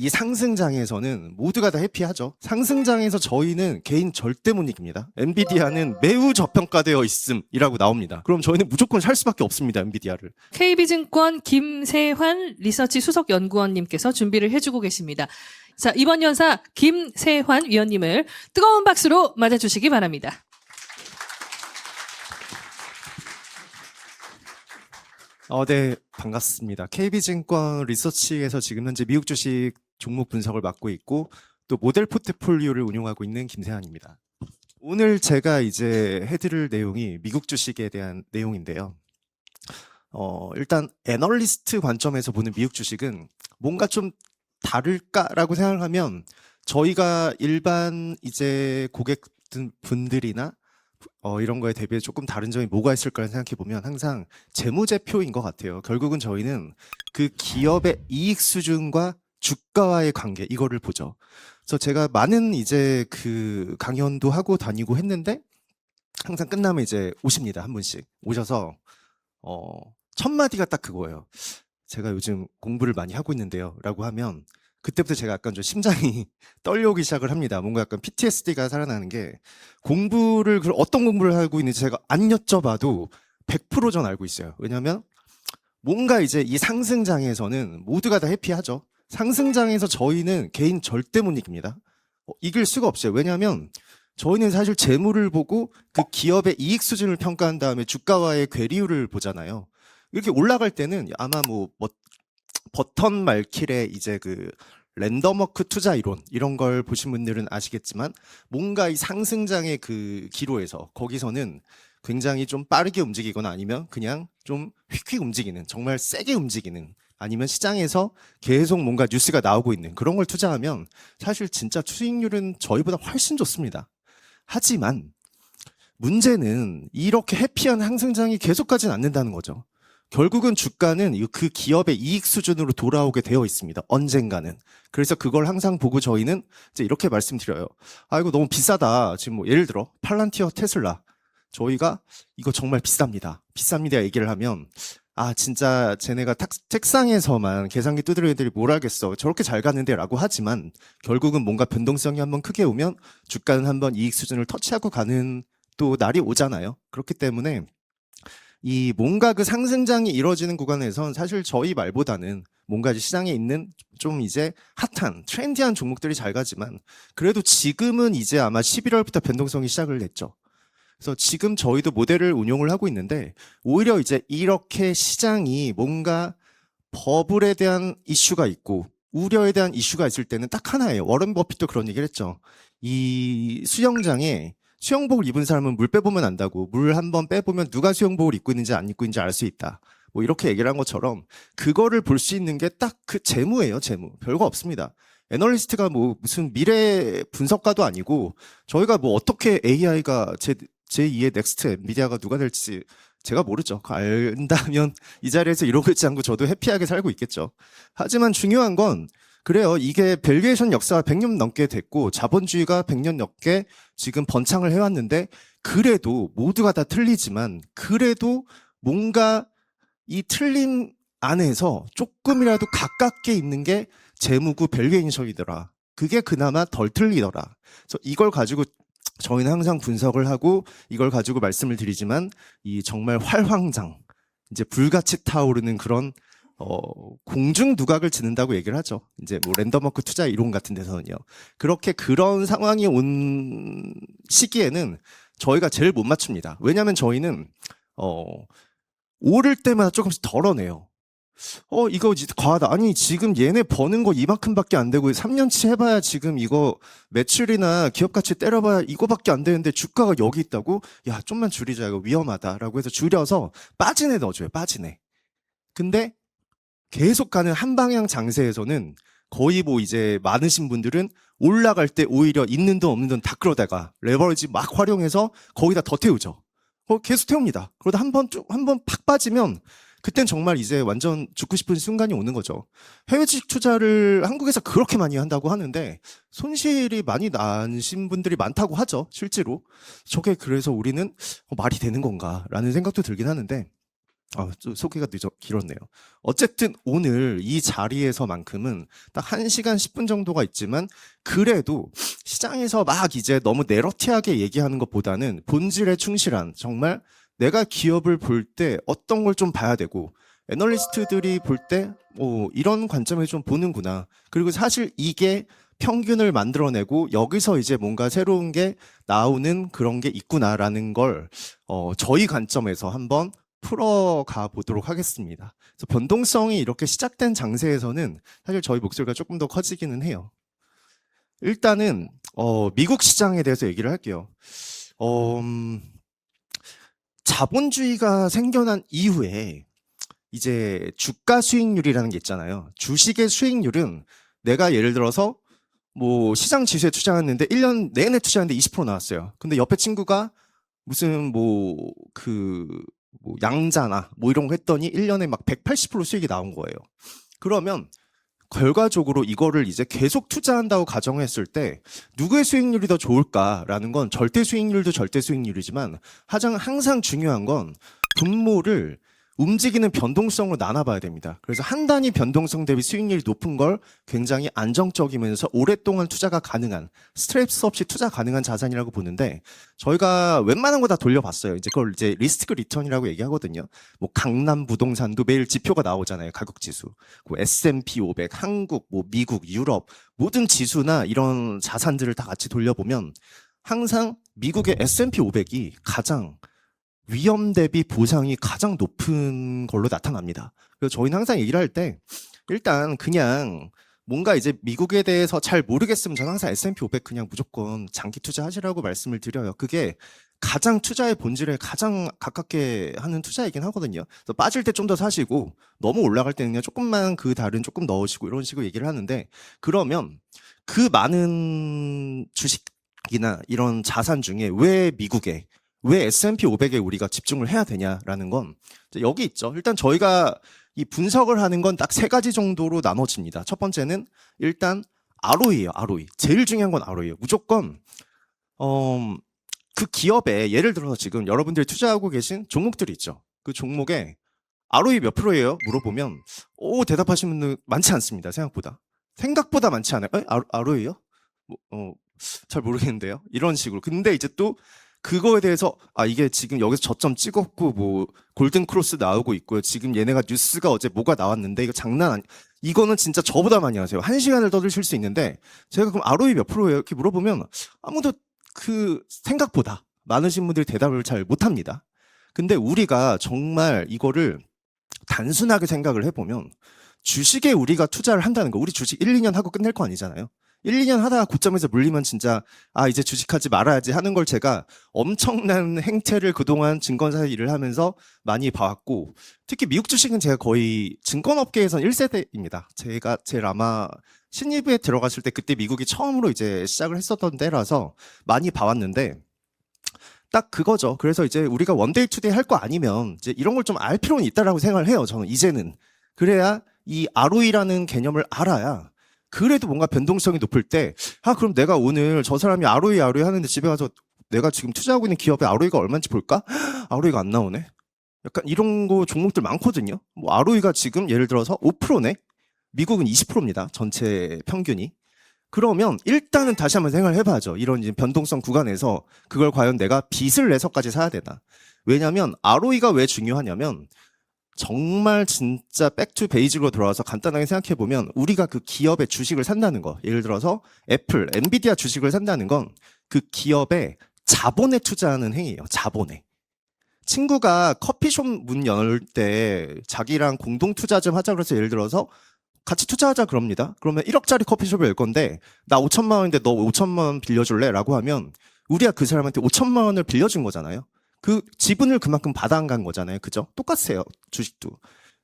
이 상승장에서는 모두가 다 해피하죠. 상승장에서 저희는 개인 절대 못 이깁니다. 엔비디아는 매우 저평가되어 있음이라고 나옵니다. 그럼 저희는 무조건 살 수밖에 없습니다. 엔비디아를. KB증권 김세환 리서치 수석 연구원님께서 준비를 해주고 계십니다. 자, 이번 연사 김세환 위원님을 뜨거운 박수로 맞아주시기 바랍니다. 네, 반갑습니다. KB증권 리서치에서 지금 현재 미국 주식 종목 분석을 맡고 있고 또 모델 포트폴리오를 운용하고 있는 김세환입니다. 오늘 제가 이제 해드릴 내용이 미국 주식에 대한 내용인데요. 일단 애널리스트 관점에서 보는 미국 주식은 뭔가 좀 다를까라고 생각하면 저희가 일반 이제 고객분들이나 이런 거에 대비해 조금 다른 점이 뭐가 있을까 생각해 보면 항상 재무제표인 것 같아요. 결국은 저희는 그 기업의 이익 수준과 주가와의 관계 이거를 보죠. 그래서 제가 많은 이제 그 강연도 하고 다니고 했는데 항상 끝나면 이제 오십니다. 한 분씩 오셔서 첫 마디가 딱 그거예요. 제가 요즘 공부를 많이 하고 있는데요 라고 하면 그때부터 제가 약간 좀 심장이 떨려오기 시작을 합니다. 뭔가 약간 PTSD가 살아나는 게 공부를 어떤 공부를 하고 있는지 제가 안 여쭤봐도 100% 전 알고 있어요. 왜냐하면 뭔가 이제 이 상승장에서는 모두가 다 해피하죠. 상승장에서 저희는 개인 절대 못 이깁니다. 이길 수가 없어요. 왜냐하면 저희는 사실 재물을 보고 그 기업의 이익 수준을 평가한 다음에 주가와의 괴리율을 보잖아요. 이렇게 올라갈 때는 아마 뭐 버턴 말킬의 이제 그 랜덤워크 투자 이론 이런 걸 보신 분들은 아시겠지만 뭔가 이 상승장의 그 기로에서 거기서는 굉장히 좀 빠르게 움직이거나 아니면 그냥 좀 휙휙 움직이는 정말 세게 움직이는 아니면 시장에서 계속 뭔가 뉴스가 나오고 있는 그런 걸 투자하면 사실 진짜 수익률은 저희보다 훨씬 좋습니다. 하지만 문제는 이렇게 해피한 상승장이 계속 가진 않는다는 거죠. 결국은 주가는 그 기업의 이익 수준으로 돌아오게 되어 있습니다. 언젠가는. 그래서 그걸 항상 보고 저희는 이제 이렇게 말씀드려요. 아, 이거 너무 비싸다. 지금 뭐 예를 들어 팔란티어 테슬라. 저희가 이거 정말 비쌉니다. 비쌉니다 얘기를 하면 아, 진짜 쟤네가 책상에서만 계산기 두드려 애들이 뭘 하겠어. 저렇게 잘 가는데 라고 하지만 결국은 뭔가 변동성이 한번 크게 오면 주가는 한번 이익 수준을 터치하고 가는 또 날이 오잖아요. 그렇기 때문에 이 뭔가 그 상승장이 이루어지는 구간에선 사실 저희 말보다는 뭔가 이제 시장에 있는 좀 이제 핫한 트렌디한 종목들이 잘 가지만 그래도 지금은 이제 아마 11월부터 변동성이 시작을 했죠. 그래서 지금 저희도 모델을 운용을 하고 있는데 오히려 이제 이렇게 시장이 뭔가 버블에 대한 이슈가 있고 우려에 대한 이슈가 있을 때는 딱 하나예요. 워런 버핏도 그런 얘기를 했죠. 이 수영장에 수영복을 입은 사람은 물 빼보면 안다고 물 한번 빼보면 누가 수영복을 입고 있는지 안 입고 있는지 알 수 있다. 뭐 이렇게 얘기를 한 것처럼 그거를 볼 수 있는 게 딱 그 재무예요. 재무. 별거 없습니다. 애널리스트가 뭐 무슨 미래 분석가도 아니고 저희가 뭐 어떻게 AI가 제2의 넥스트 엔비디아가 누가 될지 제가 모르죠. 알다면 이 자리에서 이러고 있지 않고 저도 해피하게 살고 있겠죠. 하지만 중요한 건 그래요. 이게 밸류에이션 역사가 100년 넘게 됐고 자본주의가 100년 넘게 지금 번창을 해왔는데 그래도 모두가 다 틀리지만 그래도 뭔가 이 틀림 안에서 조금이라도 가깝게 있는 게 재무구 밸류에이션이더라. 그게 그나마 덜 틀리더라. 그래서 이걸 가지고 저희는 항상 분석을 하고 이걸 가지고 말씀을 드리지만 이 정말 활황장 이제 불같이 타오르는 그런 공중 누각을 짓는다고 얘기를 하죠. 이제 뭐 랜덤워크 투자 이론 같은 데서는요. 그렇게 그런 상황이 온 시기에는 저희가 제일 못 맞춥니다. 왜냐하면 저희는 오를 때마다 조금씩 덜어내요. 이거 과하다. 아니, 지금 얘네 버는 거 이만큼밖에 안 되고 3년치 해봐야 지금 이거 매출이나 기업 가치 때려봐야 이거밖에 안 되는데 주가가 여기 있다고? 야, 좀만 줄이자. 이거 위험하다라고 해서 줄여서 빠진 애 넣어줘요. 빠진 애. 근데 계속 가는 한 방향 장세에서는 거의 뭐 이제 많으신 분들은 올라갈 때 오히려 있는 돈 없는 돈 다 끌어다가 레버리지 막 활용해서 거기다 더 태우죠. 계속 태웁니다. 그러다 한 번 팍 빠지면 그땐 정말 이제 완전 죽고 싶은 순간이 오는 거죠. 해외 주식 투자를 한국에서 그렇게 많이 한다고 하는데 손실이 많이 나신 분들이 많다고 하죠. 실제로. 저게 그래서 우리는 말이 되는 건가라는 생각도 들긴 하는데 좀 소개가 길었네요. 어쨌든 오늘 이 자리에서만큼은 딱 1시간 10분 정도가 있지만 그래도 시장에서 막 이제 너무 내러티하게 얘기하는 것보다는 본질에 충실한 정말 내가 기업을 볼 때 어떤 걸 좀 봐야 되고 애널리스트들이 볼 때 이런 관점에 좀 보는구나. 그리고 사실 이게 평균을 만들어내고 여기서 이제 뭔가 새로운 게 나오는 그런 게 있구나라는 걸 저희 관점에서 한번 풀어가 보도록 하겠습니다. 그래서 변동성이 이렇게 시작된 장세에서는 사실 저희 목소리가 조금 더 커지기는 해요. 일단은 미국 시장에 대해서 얘기를 할게요. 자본주의가 생겨난 이후에 이제 주가 수익률이라는 게 있잖아요. 주식의 수익률은 내가 예를 들어서 뭐 시장 지수에 투자했는데 1년 내내 투자했는데 20% 나왔어요. 근데 옆에 친구가 무슨 양자나 뭐 이런 거 했더니 1년에 막 180% 수익이 나온 거예요. 그러면 결과적으로 이거를 이제 계속 투자한다고 가정했을 때 누구의 수익률이 더 좋을까라는 건 절대 수익률도 절대 수익률이지만 항상 중요한 건 분모를 움직이는 변동성으로 나눠봐야 됩니다. 그래서 한 단위 변동성 대비 수익률이 높은 걸 굉장히 안정적이면서 오랫동안 투자가 가능한, 스트레스 없이 투자 가능한 자산이라고 보는데 저희가 웬만한 거 다 돌려봤어요. 이제 그걸 이제 리스크 리턴이라고 얘기하거든요. 뭐 강남 부동산도 매일 지표가 나오잖아요. 가격 지수. 뭐 S&P 500, 한국, 뭐 미국, 유럽 모든 지수나 이런 자산들을 다 같이 돌려보면 항상 미국의 S&P 500이 가장 위험 대비 보상이 가장 높은 걸로 나타납니다. 그래서 저희는 항상 얘기를 할 때 일단 그냥 뭔가 이제 미국에 대해서 잘 모르겠으면 저는 항상 S&P 500 그냥 무조건 장기 투자하시라고 말씀을 드려요. 그게 가장 투자의 본질에 가장 가깝게 하는 투자이긴 하거든요. 그래서 빠질 때 좀 더 사시고 너무 올라갈 때는 조금만 그 달은 조금 넣으시고 이런 식으로 얘기를 하는데 그러면 그 많은 주식이나 이런 자산 중에 왜 S&P 500에 우리가 집중을 해야 되냐라는 건 여기 있죠. 일단 저희가 이 분석을 하는 건 딱 3가지 정도로 나눠집니다. 첫 번째는 일단 ROE예요. ROE. 제일 중요한 건 ROE예요. 무조건 그 기업에 예를 들어서 지금 여러분들이 투자하고 계신 종목들이 있죠. 그 종목에 ROE 몇 프로예요? 물어보면 대답하시는 분들 많지 않습니다. 생각보다 많지 않아요. ROE요? 잘 모르겠는데요. 이런 식으로. 근데 이제 또 그거에 대해서 이게 지금 여기서 저점 찍었고 뭐 골든 크로스 나오고 있고요. 지금 얘네가 뉴스가 어제 뭐가 나왔는데 이거 장난 아니. 이거는 진짜 저보다 많이 하세요. 1시간을 떠드실 수 있는데 제가 그럼 ROE 몇 프로예요? 이렇게 물어보면 아무도 생각보다 많으신 분들이 대답을 잘 못합니다. 근데 우리가 정말 이거를 단순하게 생각을 해보면 주식에 우리가 투자를 한다는 거, 우리 주식 1, 2년 하고 끝낼 거 아니잖아요. 1, 2년 하다가 고점에서 물리면 진짜 이제 주식하지 말아야지 하는 걸 제가 엄청난 행태를 그동안 증권사 일을 하면서 많이 봐왔고 특히 미국 주식은 제가 거의 증권업계에선 1세대입니다. 제가 제일 아마 신입에 들어갔을 때 그때 미국이 처음으로 이제 시작을 했었던 때라서 많이 봐왔는데 딱 그거죠. 그래서 이제 우리가 원데이 투데이 할 거 아니면 이제 이런 걸 좀 알 필요는 있다라고 생각을 해요. 저는 이제는. 그래야 이 ROE라는 개념을 알아야 그래도 뭔가 변동성이 높을 때 그럼 내가 오늘 저 사람이 ROE 하는데 집에 가서 내가 지금 투자하고 있는 기업의 ROE가 얼마인지 볼까? ROE가 안 나오네. 약간 이런 거 종목들 많거든요. 뭐 ROE가 지금 예를 들어서 5%네. 미국은 20%입니다. 전체 평균이. 그러면 일단은 다시 한번 생각을 해봐야죠. 이런 이제 변동성 구간에서 그걸 과연 내가 빚을 내서까지 사야 되나. 왜냐하면 ROE가 왜 중요하냐면 정말 진짜 백투 베이직으로 돌아와서 간단하게 생각해보면 우리가 그 기업의 주식을 산다는 거, 예를 들어서 애플, 엔비디아 주식을 산다는 건 그 기업의 자본에 투자하는 행위예요. 자본에. 친구가 커피숍 문 열 때 자기랑 공동 투자 좀 하자 그래서 예를 들어서 같이 투자하자 그럽니다. 그러면 1억짜리 커피숍을 열 건데 나 5천만 원인데 너 5천만 원 빌려줄래? 라고 하면 우리가 그 사람한테 5천만 원을 빌려준 거잖아요. 그 지분을 그만큼 받아간 거잖아요. 그죠? 똑같아요. 주식도.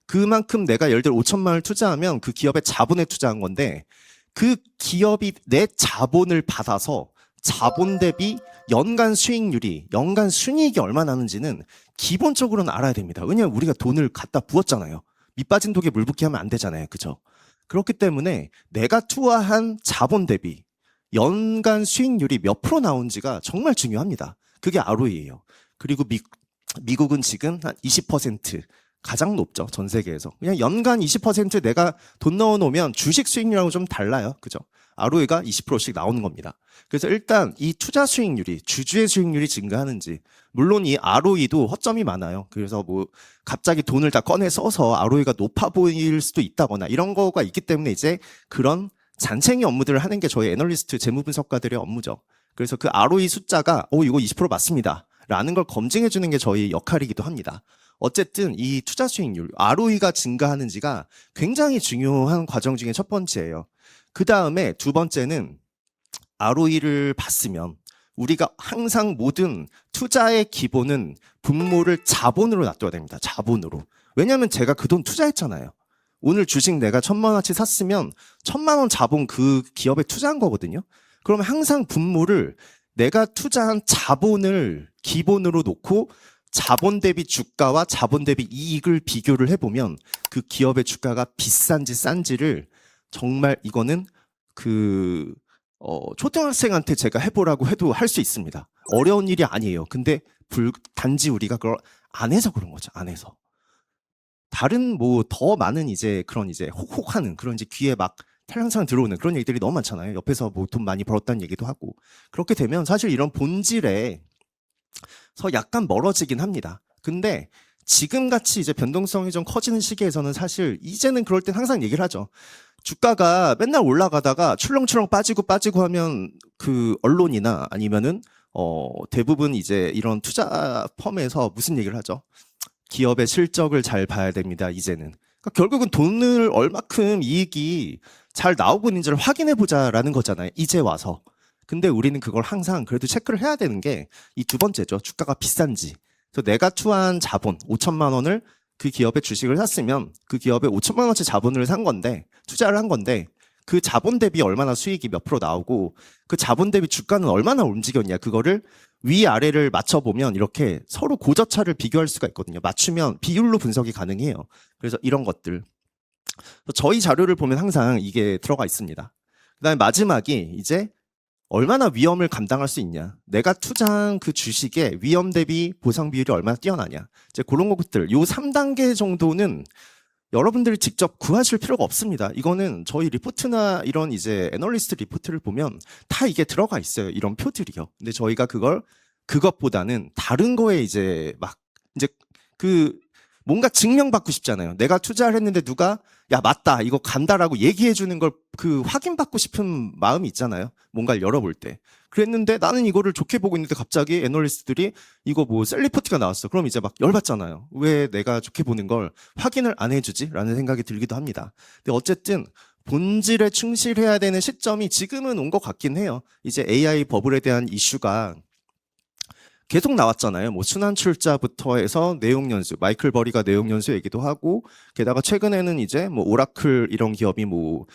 그만큼 내가 예를 들어 5천만 원을 투자하면 그 기업의 자본에 투자한 건데 그 기업이 내 자본을 받아서 자본 대비 연간 수익률이, 연간 순이익이 얼마나 나는지는 기본적으로는 알아야 됩니다. 왜냐하면 우리가 돈을 갖다 부었잖아요. 밑 빠진 독에 물 붓기 하면 안 되잖아요. 그죠? 그렇기 때문에 내가 투하한 자본 대비 연간 수익률이 몇 프로 나온지가 정말 중요합니다. 그게 ROE예요. 그리고 미국은 지금 한 20%, 가장 높죠. 전 세계에서. 그냥 연간 20% 내가 돈 넣어놓으면 주식 수익률하고 좀 달라요. 그죠? ROE가 20%씩 나오는 겁니다. 그래서 일단 이 투자 수익률이, 주주의 수익률이 증가하는지, 물론 이 ROE도 허점이 많아요. 그래서 뭐 갑자기 돈을 다 꺼내 써서 ROE가 높아 보일 수도 있다거나 이런 거가 있기 때문에 이제 그런 잔챙이 업무들을 하는 게 저희 애널리스트 재무 분석가들의 업무죠. 그래서 그 ROE 숫자가 이거 20% 맞습니다 라는 걸 검증해 주는 게 저희 역할이기도 합니다. 어쨌든 이 투자 수익률, ROE가 증가하는지가 굉장히 중요한 과정 중에 첫 번째예요. 그 다음에 두 번째는 ROE를 봤으면 우리가 항상 모든 투자의 기본은 분모를 자본으로 놔둬야 됩니다. 자본으로. 왜냐하면 제가 그 돈 투자했잖아요. 오늘 주식 내가 1,000만 원어치 샀으면 1,000만 원 자본 그 기업에 투자한 거거든요. 그러면 항상 분모를 내가 투자한 자본을 기본으로 놓고 자본 대비 주가와 자본 대비 이익을 비교를 해보면 그 기업의 주가가 비싼지 싼지를 정말 이거는 초등학생한테 제가 해보라고 해도 할 수 있습니다. 어려운 일이 아니에요. 근데 단지 우리가 그걸 안 해서 그런 거죠. 안 해서. 다른 뭐 더 많은 이제 그런 이제 혹혹하는 그런 이제 귀에 막 탈랑상 들어오는 그런 얘기들이 너무 많잖아요. 옆에서 뭐 돈 많이 벌었다는 얘기도 하고. 그렇게 되면 사실 이런 본질에서 약간 멀어지긴 합니다. 근데 지금같이 이제 변동성이 좀 커지는 시기에서는 사실 이제는 그럴 땐 항상 얘기를 하죠. 주가가 맨날 올라가다가 출렁출렁 빠지고 하면 그 언론이나 아니면은 대부분 이제 이런 투자 펌에서 무슨 얘기를 하죠? 기업의 실적을 잘 봐야 됩니다. 이제는. 그러니까 결국은 돈을 얼마큼 이익이 잘 나오고 있는지를 확인해 보자라는 거잖아요. 이제 와서. 근데 우리는 그걸 항상 그래도 체크를 해야 되는 게 이 두 번째죠. 주가가 비싼지. 그래서 내가 투한 자본 5천만 원을 그 기업의 주식을 샀으면 그 기업에 5천만 원어치 자본을 산 건데 투자를 한 건데 그 자본 대비 얼마나 수익이 몇 프로 나오고 그 자본 대비 주가는 얼마나 움직였냐 그거를 위아래를 맞춰보면 이렇게 서로 고저차를 비교할 수가 있거든요. 맞추면 비율로 분석이 가능해요. 그래서 이런 것들 저희 자료를 보면 항상 이게 들어가 있습니다. 그다음에 마지막이 이제 얼마나 위험을 감당할 수 있냐. 내가 투자한 그 주식의 위험 대비 보상 비율이 얼마나 뛰어나냐. 이제 그런 것들, 요 3단계 정도는 여러분들이 직접 구하실 필요가 없습니다. 이거는 저희 리포트나 이런 이제 애널리스트 리포트를 보면 다 이게 들어가 있어요. 이런 표들이요. 근데 저희가 그것보다는 다른 거에 이제 막 이제 뭔가 증명받고 싶잖아요. 내가 투자를 했는데 누가 야 맞다 이거 간다라고 얘기해 주는 걸 확인받고 싶은 마음이 있잖아요. 뭔가를 열어볼 때. 그랬는데 나는 이거를 좋게 보고 있는데 갑자기 애널리스트들이 이거 뭐 셀리포트가 나왔어. 그럼 이제 막 열받잖아요. 왜 내가 좋게 보는 걸 확인을 안 해주지? 라는 생각이 들기도 합니다. 근데 어쨌든 본질에 충실해야 되는 시점이 지금은 온 것 같긴 해요. 이제 AI 버블에 대한 이슈가 계속 나왔잖아요. 뭐 순환출자부터 해서 내용연수, 마이클 버리가 내용연수 얘기도 하고, 게다가 최근에는 이제 뭐 오라클 이런 기업이 뭐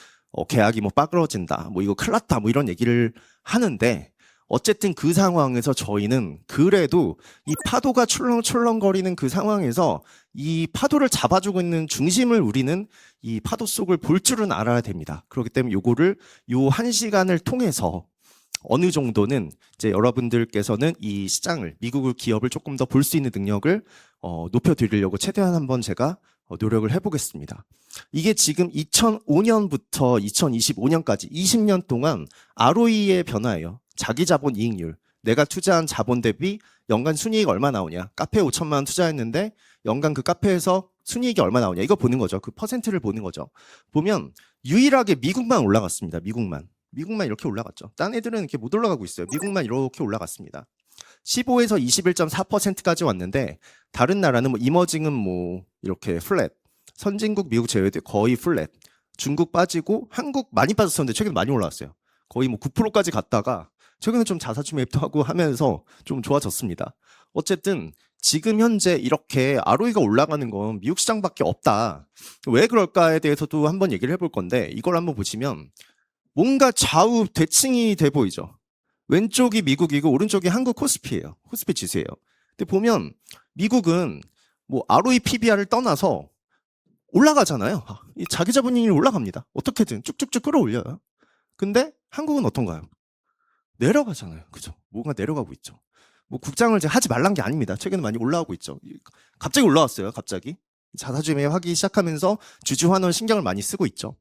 계약이 뭐 빠그러진다, 뭐 이거 큰일 났다, 뭐 이런 얘기를 하는데, 어쨌든 그 상황에서 저희는 그래도 이 파도가 출렁출렁거리는 그 상황에서 이 파도를 잡아주고 있는 중심을 우리는 이 파도 속을 볼 줄은 알아야 됩니다. 그렇기 때문에 요거를 요 1시간을 통해서 어느 정도는 이제 여러분들께서는 이 시장을, 미국 기업을 조금 더 볼 수 있는 능력을 높여드리려고 최대한 한번 제가 노력을 해보겠습니다. 이게 지금 2005년부터 2025년까지 20년 동안 ROE의 변화예요. 자기 자본 이익률. 내가 투자한 자본 대비 연간 순이익 얼마 나오냐. 카페에 5천만 원 투자했는데 연간 그 카페에서 순이익이 얼마 나오냐. 이거 보는 거죠. 그 퍼센트를 보는 거죠. 보면 유일하게 미국만 올라갔습니다. 미국만 이렇게 올라갔죠. 딴 애들은 이렇게 못 올라가고 있어요. 미국만 이렇게 올라갔습니다. 15에서 21.4%까지 왔는데 다른 나라는 뭐 이머징은 뭐 이렇게 플랫, 선진국 미국 제외도 거의 플랫, 중국 빠지고 한국 많이 빠졌었는데 최근에 많이 올라왔어요. 거의 뭐 9%까지 갔다가 최근에 좀 자사주 매입도 하고 하면서 좀 좋아졌습니다. 어쨌든 지금 현재 이렇게 ROE가 올라가는 건 미국 시장밖에 없다. 왜 그럴까에 대해서도 한번 얘기를 해볼 건데 이걸 한번 보시면 뭔가 좌우 대칭이 돼 보이죠. 왼쪽이 미국이고 오른쪽이 한국 코스피예요. 코스피 지수예요. 근데 보면 미국은 뭐 ROE, PBR을 떠나서 올라가잖아요. 이 자기 자본이익이 올라갑니다. 어떻게든 쭉쭉쭉 끌어올려요. 근데 한국은 어떤가요? 내려가잖아요. 그죠? 뭔가 내려가고 있죠. 뭐 국장을 하지 말란 게 아닙니다. 최근에 많이 올라오고 있죠. 갑자기 올라왔어요. 갑자기. 자사주 매입하기 시작하면서 주주 환원 신경을 많이 쓰고 있죠.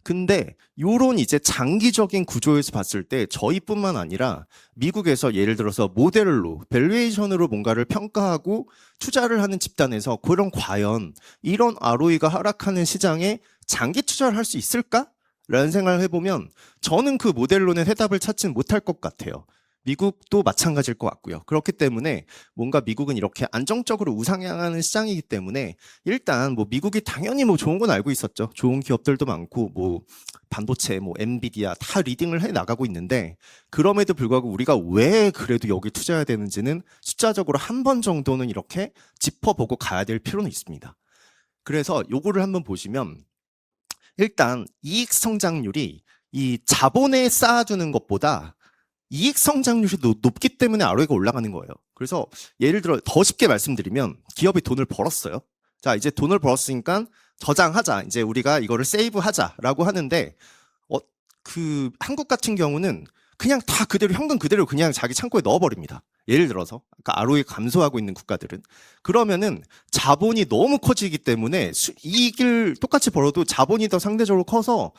근데 요런 이제 장기적인 구조에서 봤을 때 저희뿐만 아니라 미국에서 예를 들어서 모델로 밸류에이션으로 뭔가를 평가하고 투자를 하는 집단에서 그런 과연 이런 ROE가 하락하는 시장에 장기 투자를 할 수 있을까? 라는 생각을 해보면 저는 그 모델로는 해답을 찾지는 못할 것 같아요. 미국도 마찬가지일 것 같고요. 그렇기 때문에 뭔가 미국은 이렇게 안정적으로 우상향하는 시장이기 때문에 일단 뭐 미국이 당연히 뭐 좋은 건 알고 있었죠. 좋은 기업들도 많고 뭐 반도체, 뭐 엔비디아 다 리딩을 해 나가고 있는데 그럼에도 불구하고 우리가 왜 그래도 여기 투자해야 되는지는 숫자적으로 한 번 정도는 이렇게 짚어보고 가야 될 필요는 있습니다. 그래서 요거를 한번 보시면 일단 이익 성장률이 이 자본에 쌓아주는 것보다 이익 성장률이 높기 때문에 ROE가 올라가는 거예요. 그래서 예를 들어 더 쉽게 말씀드리면 기업이 돈을 벌었어요. 자, 이제 돈을 벌었으니까 저장하자. 이제 우리가 이거를 세이브하자라고 하는데 그 한국 같은 경우는 그냥 다 그대로 현금 그대로 그냥 자기 창고에 넣어버립니다. 예를 들어서 아까 ROE 감소하고 있는 국가들은 그러면은 자본이 너무 커지기 때문에 이익을 똑같이 벌어도 자본이 더 상대적으로 커서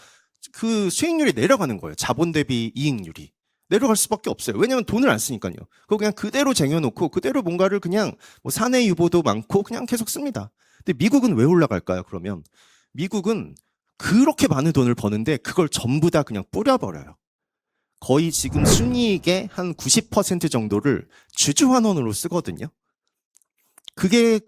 그 수익률이 내려가는 거예요. 자본 대비 이익률이. 내려갈 수밖에 없어요. 왜냐면 돈을 안 쓰니까요. 그거 그냥 그대로 쟁여놓고 그대로 뭔가를 그냥 뭐 사내 유보도 많고 그냥 계속 씁니다. 근데 미국은 왜 올라갈까요? 그러면 미국은 그렇게 많은 돈을 버는데 그걸 전부 다 그냥 뿌려버려요. 거의 지금 순이익의 한 90% 정도를 주주환원으로 쓰거든요. 그게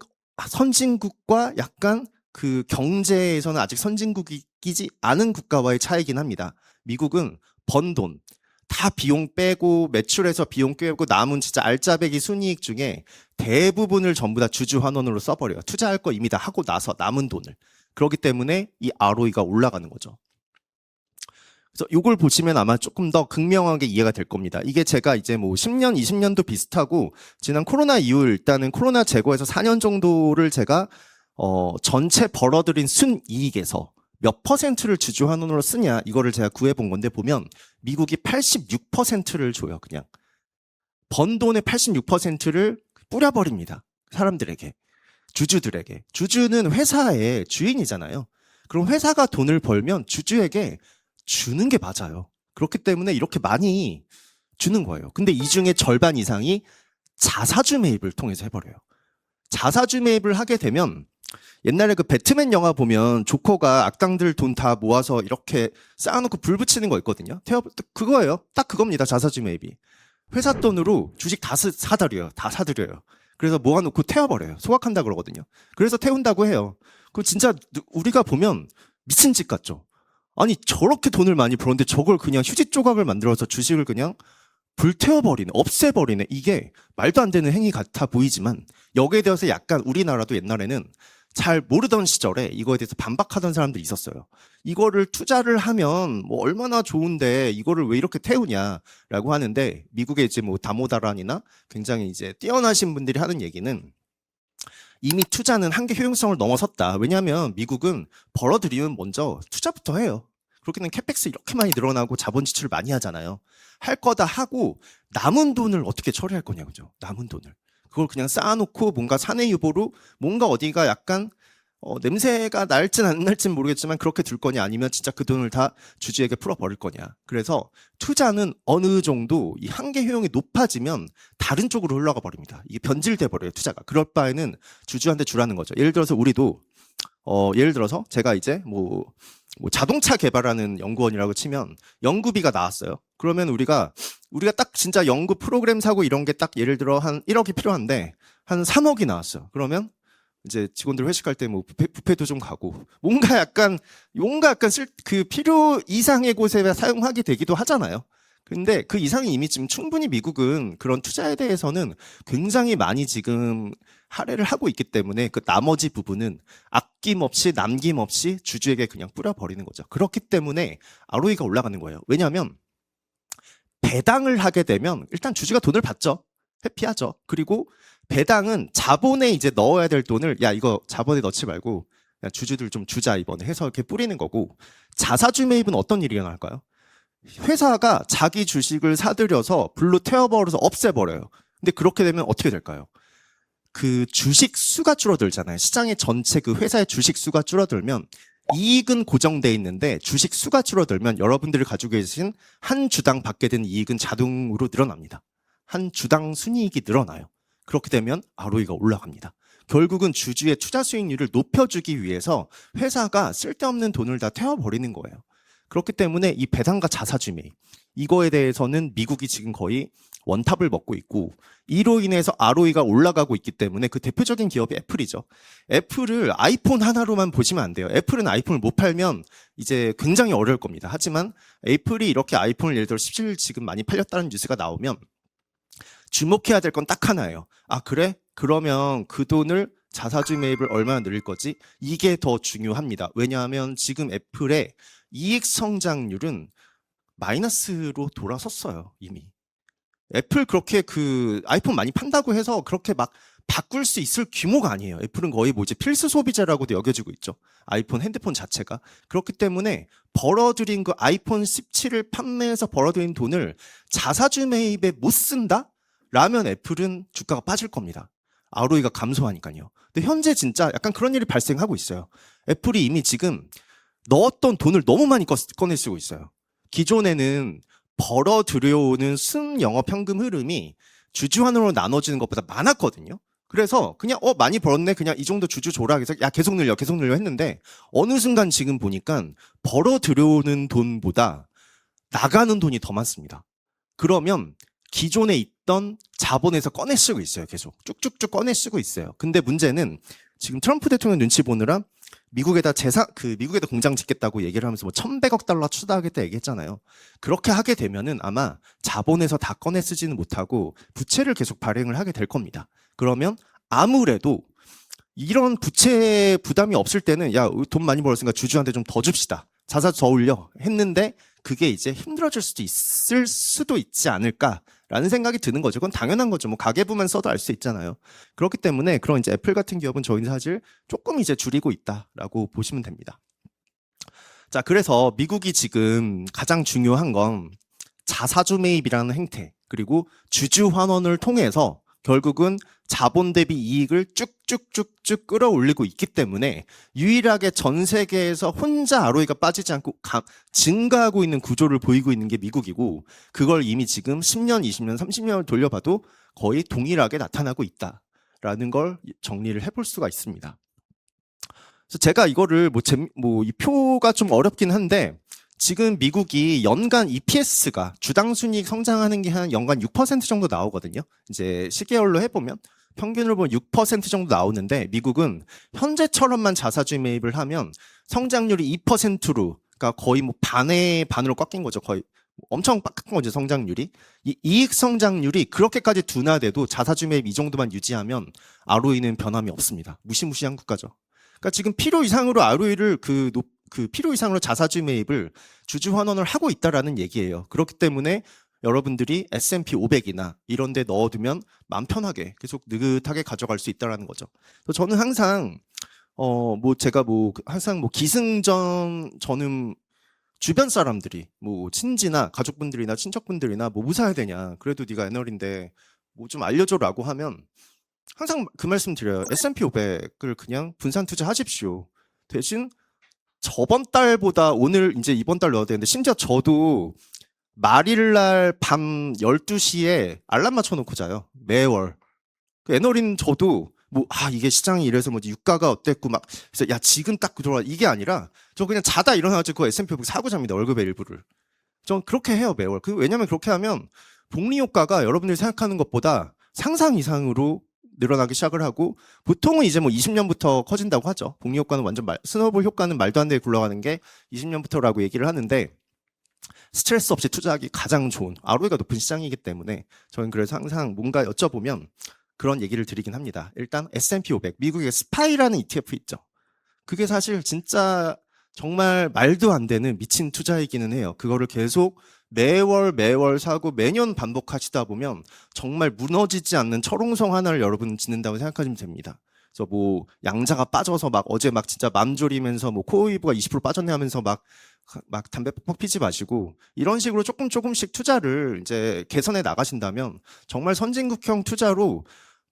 선진국과 약간 그 경제에서는 아직 선진국이지 않은 국가와의 차이긴 합니다. 미국은 번 돈, 다 비용 빼고 매출에서 비용 빼고 남은 진짜 알짜배기 순이익 중에 대부분을 전부 다 주주 환원으로 써버려요. 투자할 거 이미 다 하고 나서 남은 돈을. 그렇기 때문에 이 ROE가 올라가는 거죠. 그래서 이걸 보시면 아마 조금 더 극명하게 이해가 될 겁니다. 이게 제가 이제 뭐 10년, 20년도 비슷하고 지난 코로나 이후 일단은 코로나 제거해서 4년 정도를 제가 전체 벌어들인 순이익에서 몇 퍼센트를 주주 환원으로 쓰냐 이거를 제가 구해본 건데 보면 미국이 86%를 줘요. 그냥 번 돈의 86%를 뿌려버립니다. 사람들에게, 주주들에게. 주주는 회사의 주인이잖아요. 그럼 회사가 돈을 벌면 주주에게 주는 게 맞아요. 그렇기 때문에 이렇게 많이 주는 거예요. 근데 이 중에 절반 이상이 자사주 매입을 통해서 해버려요. 자사주 매입을 하게 되면 옛날에 그 배트맨 영화 보면 조커가 악당들 돈 다 모아서 이렇게 쌓아놓고 불 붙이는 거 있거든요. 그거예요. 딱 그겁니다. 자사주 매입이. 회사 돈으로 주식 다 사들여요. 다 사들여요. 그래서 모아놓고 태워버려요. 소각한다 그러거든요. 그래서 태운다고 해요. 그 진짜 우리가 보면 미친 짓 같죠. 아니 저렇게 돈을 많이 벌었는데 저걸 그냥 휴지 조각을 만들어서 주식을 그냥 불태워버리네, 없애버리네. 이게 말도 안 되는 행위 같아 보이지만 여기에 대해서 약간 우리나라도 옛날에는 잘 모르던 시절에 이거에 대해서 반박하던 사람들이 있었어요. 이거를 투자를 하면 뭐 얼마나 좋은데 이거를 왜 이렇게 태우냐라고 하는데 미국의 이제 뭐 다모다란이나 굉장히 이제 뛰어나신 분들이 하는 얘기는 이미 투자는 한계 효용성을 넘어섰다. 왜냐하면 미국은 벌어들이면 먼저 투자부터 해요. 그렇게는 캐펙스 이렇게 많이 늘어나고 자본 지출을 많이 하잖아요. 할 거다 하고 남은 돈을 어떻게 처리할 거냐, 그죠? 남은 돈을. 그걸 그냥 쌓아놓고 뭔가 사내 유보로 뭔가 어디가 약간 냄새가 날진 안 날진 모르겠지만 그렇게 둘 거냐 아니면 진짜 그 돈을 다 주주에게 풀어버릴 거냐. 그래서 투자는 어느 정도 이 한계 효용이 높아지면 다른 쪽으로 흘러가 버립니다. 이게 변질돼 버려요, 투자가. 그럴 바에는 주주한테 주라는 거죠. 예를 들어서 우리도 예를 들어서 제가 이제 뭐 자동차 개발하는 연구원이라고 치면 연구비가 나왔어요. 그러면 우리가 딱 진짜 연구 프로그램 사고 이런 게 딱 예를 들어 한 1억이 필요한데 한 3억이 나왔어요. 그러면 이제 직원들 회식할 때 뭐 뷔페도 좀 가고 뭔가 약간 그 필요 이상의 곳에 사용하게 되기도 하잖아요. 근데 그 이상이 이미 지금 충분히 미국은 그런 투자에 대해서는 굉장히 많이 지금 할애를 하고 있기 때문에 그 나머지 부분은 아낌없이 남김없이 주주에게 그냥 뿌려버리는 거죠. 그렇기 때문에 ROE가 올라가는 거예요. 왜냐하면 배당을 하게 되면 일단 주주가 돈을 받죠. 회피하죠. 그리고 배당은 자본에 이제 넣어야 될 돈을 야 이거 자본에 넣지 말고 그냥 주주들 좀 주자 이번에 해서 이렇게 뿌리는 거고 자사주 매입은 어떤 일이 일어날까요? 회사가 자기 주식을 사들여서 불로 태워버려서 없애버려요. 근데 그렇게 되면 어떻게 될까요? 그 주식 수가 줄어들잖아요. 시장의 전체 그 회사의 주식 수가 줄어들면 이익은 고정돼 있는데 주식 수가 줄어들면 여러분들이 가지고 계신 한 주당 받게 된 이익은 자동으로 늘어납니다. 한 주당 순이익이 늘어나요. 그렇게 되면 ROE가 올라갑니다. 결국은 주주의 투자 수익률을 높여주기 위해서 회사가 쓸데없는 돈을 다 태워버리는 거예요. 그렇기 때문에 이 배당과 자사주 매입, 이거에 대해서는 미국이 지금 거의 원탑을 먹고 있고, 이로 인해서 ROE가 올라가고 있기 때문에 그 대표적인 기업이 애플이죠. 애플을 아이폰 하나로만 보시면 안 돼요. 애플은 아이폰을 못 팔면 이제 굉장히 어려울 겁니다. 하지만 애플이 이렇게 아이폰을 예를 들어 17 지금 많이 팔렸다는 뉴스가 나오면 주목해야 될 건 딱 하나예요. 아, 그래? 그러면 그 돈을 자사주 매입을 얼마나 늘릴 거지? 이게 더 중요합니다. 왜냐하면 지금 애플의 이익 성장률은 마이너스로 돌아섰어요, 이미. 애플 그렇게 그 아이폰 많이 판다고 해서 그렇게 막 바꿀 수 있을 규모가 아니에요. 애플은 거의 뭐 이제 필수 소비재라고도 여겨지고 있죠. 아이폰 핸드폰 자체가. 그렇기 때문에 벌어들인 그 아이폰 17을 판매해서 벌어들인 돈을 자사주 매입에 못 쓴다? 라면 애플은 주가가 빠질 겁니다. ROE가 감소하니까요. 근데 현재 진짜 약간 그런 일이 발생하고 있어요. 애플이 이미 지금 넣었던 돈을 너무 많이 꺼내 쓰고 있어요. 기존에는 벌어 들여오는 순 영업 현금 흐름이 주주환원으로 나눠지는 것보다 많았거든요. 그래서 그냥 많이 벌었네, 그냥 이 정도 주주 줘라 해서 야 계속 늘려 했는데 어느 순간 지금 보니까 벌어 들여오는 돈보다 나가는 돈이 더 많습니다. 그러면 기존에 있던 자본에서 꺼내 쓰고 있어요. 계속 쭉쭉쭉 꺼내 쓰고 있어요. 근데 문제는 지금 트럼프 대통령 눈치 보느라 미국에다 미국에다 공장 짓겠다고 얘기를 하면서 뭐 1,100억 달러 투자하겠다 얘기했잖아요. 그렇게 하게 되면은 아마 자본에서 다 꺼내 쓰지는 못하고 부채를 계속 발행을 하게 될 겁니다. 그러면 아무래도 이런 부채 부담이 없을 때는 야, 돈 많이 벌었으니까 주주한테 좀 더 줍시다. 자사주 더 올려 했는데 그게 이제 힘들어질 수도 있을 수도 있지 않을까라는 생각이 드는 거죠. 그건 당연한 거죠. 뭐 가계부만 써도 알 수 있잖아요. 그렇기 때문에 그런 이제 애플 같은 기업은 저희는 사실 조금 이제 줄이고 있다라고 보시면 됩니다. 자, 그래서 미국이 지금 가장 중요한 건 자사주 매입이라는 행태, 그리고 주주 환원을 통해서 결국은 자본 대비 이익을 쭉쭉쭉쭉 끌어올리고 있기 때문에 유일하게 전 세계에서 혼자 ROE가 빠지지 않고 증가하고 있는 구조를 보이고 있는 게 미국이고, 그걸 이미 지금 10년, 20년, 30년을 돌려봐도 거의 동일하게 나타나고 있다라는 걸 정리를 해볼 수가 있습니다. 그래서 제가 이거를 이 표가 좀 어렵긴 한데, 지금 미국이 연간 EPS가 주당 순이익 성장하는 게 한 연간 6% 정도 나오거든요. 이제 시계열로 해보면 평균으로 보면 6% 정도 나오는데, 미국은 현재처럼만 자사주 매입을 하면 성장률이 2%로, 그러니까 거의 뭐 반으로 꺾인 거죠. 거의 엄청 빡한 거죠, 성장률이. 이 이익 성장률이 그렇게까지 둔화돼도 자사주 매입 이 정도만 유지하면 ROE는 변함이 없습니다. 무시무시한 국가죠. 그러니까 지금 필요 이상으로 ROE를 필요 이상으로 자사주 매입을 주주 환원을 하고 있다라는 얘기예요. 그렇기 때문에 여러분들이 S&P 500이나 이런 데 넣어두면 마음 편하게 계속 느긋하게 가져갈 수 있다라는 거죠. 그래서 저는 항상 저는 주변 사람들이 친지나 가족분들이나 친척분들이나 뭐 사야 되냐, 그래도 네가 애널인데 뭐 좀 알려줘라고 하면 항상 그 말씀 드려요. S&P 500을 그냥 분산 투자하십시오. 대신 저번 달보다 오늘 이제 이번 달 넣어야 되는데, 심지어 저도 말일날 밤 12시에 알람 맞춰놓고 자요. 매월. 그 애널인 저도 이게 시장이 이래서 유가가 어땠고 그래서 야, 지금 딱 들어와, 이게 아니라 저 그냥 자다 일어나가지고 그 S&P 500 사고 잡니다. 월급의 일부를. 전 그렇게 해요, 매월. 왜냐면 그렇게 하면 복리 효과가 여러분들이 생각하는 것보다 상상 이상으로 늘어나기 시작을 하고, 보통은 이제 20년부터 커진다고 하죠. 복리 효과는 스노볼 효과는 말도 안 되게 굴러가는 게 20년부터라고 얘기를 하는데, 스트레스 없이 투자하기 가장 좋은 ROE가 높은 시장이기 때문에 저는 그래서 항상 뭔가 여쭤보면 그런 얘기를 드리긴 합니다. 일단 S&P 500, 미국의 스파이라는 ETF 있죠. 그게 사실 진짜 정말 말도 안 되는 미친 투자이기는 해요. 그거를 계속 매월 사고 매년 반복하시다 보면 정말 무너지지 않는 철옹성 하나를 여러분 짓는다고 생각하시면 됩니다. 그래서 양자가 빠져서 어제 진짜 맘 졸이면서 코어웨이브가 20% 빠졌네 하면서 막 담배 퍽퍽 피지 마시고, 이런 식으로 조금씩 투자를 이제 개선해 나가신다면 정말 선진국형 투자로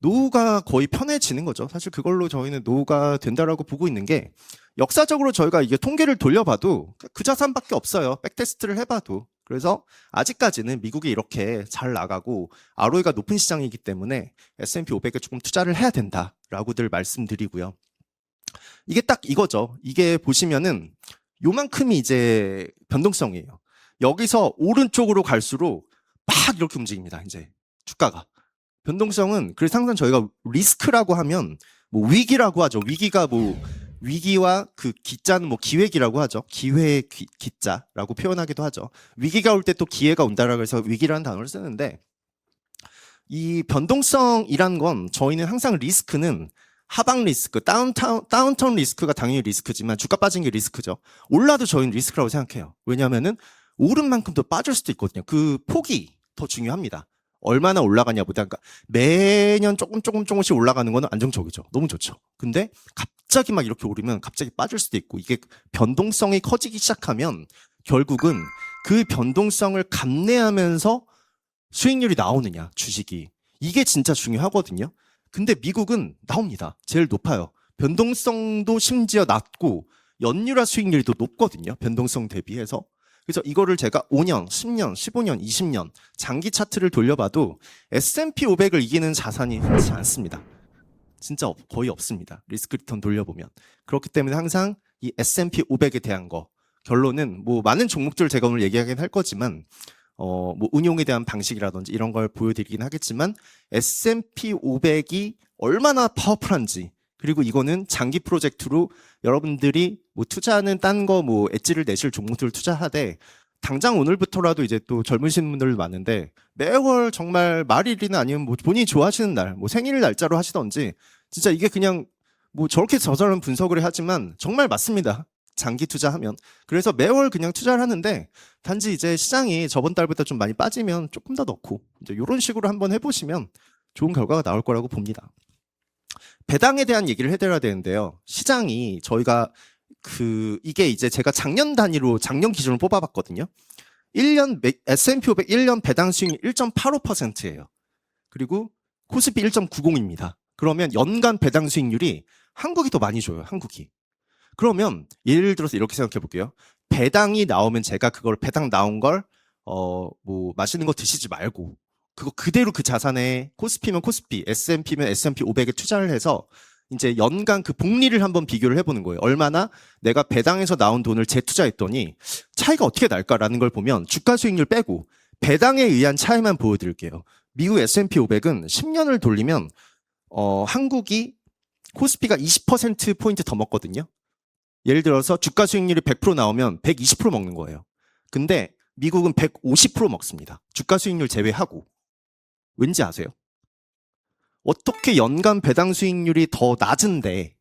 노후가 거의 편해지는 거죠. 사실 그걸로 저희는 노후가 된다라고 보고 있는 게 역사적으로 저희가 이게 통계를 돌려봐도 그 자산밖에 없어요. 백테스트를 해봐도. 그래서 아직까지는 미국이 이렇게 잘 나가고 ROE가 높은 시장이기 때문에 S&P 500에 조금 투자를 해야 된다라고들 말씀드리고요. 이게 딱 이거죠. 이게 보시면은 요만큼이 이제 변동성이에요. 여기서 오른쪽으로 갈수록 막 이렇게 움직입니다. 이제 주가가. 변동성은 그래서 항상 저희가 리스크라고 하면 뭐 위기라고 하죠. 위기가 뭐 위기와 그 기자는 뭐 기획이라고 하죠. 기회의 기자라고 표현하기도 하죠. 위기가 올 때 또 기회가 온다라고 해서 위기라는 단어를 쓰는데 이 변동성이란 건 저희는 항상 리스크는 하방 리스크, 다운턴 리스크가 당연히 리스크지만 주가 빠진 게 리스크죠. 올라도 저희는 리스크라고 생각해요. 왜냐하면은 오른 만큼 더 빠질 수도 있거든요. 그 폭이 더 중요합니다. 얼마나 올라가냐보다 그러니까 매년 조금씩 올라가는 거는 안정적이죠. 너무 좋죠. 근데 갑자기 막 이렇게 오르면 갑자기 빠질 수도 있고 이게 변동성이 커지기 시작하면 결국은 그 변동성을 감내하면서 수익률이 나오느냐 주식이 이게 진짜 중요하거든요. 근데 미국은 나옵니다. 제일 높아요. 변동성도 심지어 낮고 연율화 수익률이 더 높거든요. 변동성 대비해서. 그래서 이거를 제가 5년, 10년, 15년, 20년 장기 차트를 돌려봐도 S&P 500을 이기는 자산이 흔치 않습니다. 진짜 거의 없습니다. 리스크 리턴 돌려보면. 그렇기 때문에 항상 이 S&P 500에 대한 거 결론은 뭐 많은 종목들 제가 오늘 얘기하긴 할 거지만 뭐 운용에 대한 방식이라든지 이런 걸 보여드리긴 하겠지만 S&P 500이 얼마나 파워풀한지 그리고 이거는 장기 프로젝트로 여러분들이 뭐 투자하는 딴 거 뭐 엣지를 내실 종목들을 투자하되 당장 오늘부터라도 이제 또 젊으신 분들 많은데 매월 정말 말일이나 아니면 뭐 본인이 좋아하시는 날, 뭐 생일 날짜로 하시던지 진짜 이게 그냥 뭐 저렇게 저저런 분석을 하지만 정말 맞습니다. 장기 투자하면. 그래서 매월 그냥 투자를 하는데 단지 이제 시장이 저번 달보다 좀 많이 빠지면 조금 더 넣고 이제 이런 식으로 한번 해보시면 좋은 결과가 나올 거라고 봅니다. 배당에 대한 얘기를 해드려야 되는데요. 시장이 저희가 이게 이제 제가 작년 단위로 작년 기준으로 뽑아봤거든요. 1년 S&P 500 1년 배당 수익률 1.85%예요. 그리고 코스피 1.90입니다. 그러면 연간 배당 수익률이 한국이 더 많이 줘요. 한국이. 그러면 예를 들어서 이렇게 생각해 볼게요. 배당이 나오면 제가 그걸 배당 나온 걸 뭐 맛있는 거 드시지 말고 그거 그대로 그 자산에 코스피면 코스피, S&P면 S&P 500에 투자를 해서 이제 연간 그 복리를 한번 비교를 해보는 거예요. 얼마나 내가 배당에서 나온 돈을 재투자했더니 차이가 어떻게 날까라는 걸 보면 주가 수익률 빼고 배당에 의한 차이만 보여드릴게요. 미국 S&P 500은 10년을 돌리면 한국이 코스피가 20%포인트 더 먹거든요. 예를 들어서 주가 수익률이 100% 나오면 120% 먹는 거예요. 근데 미국은 150% 먹습니다. 주가 수익률 제외하고. 왠지 아세요? 어떻게 연간 배당 수익률이 더 낮은데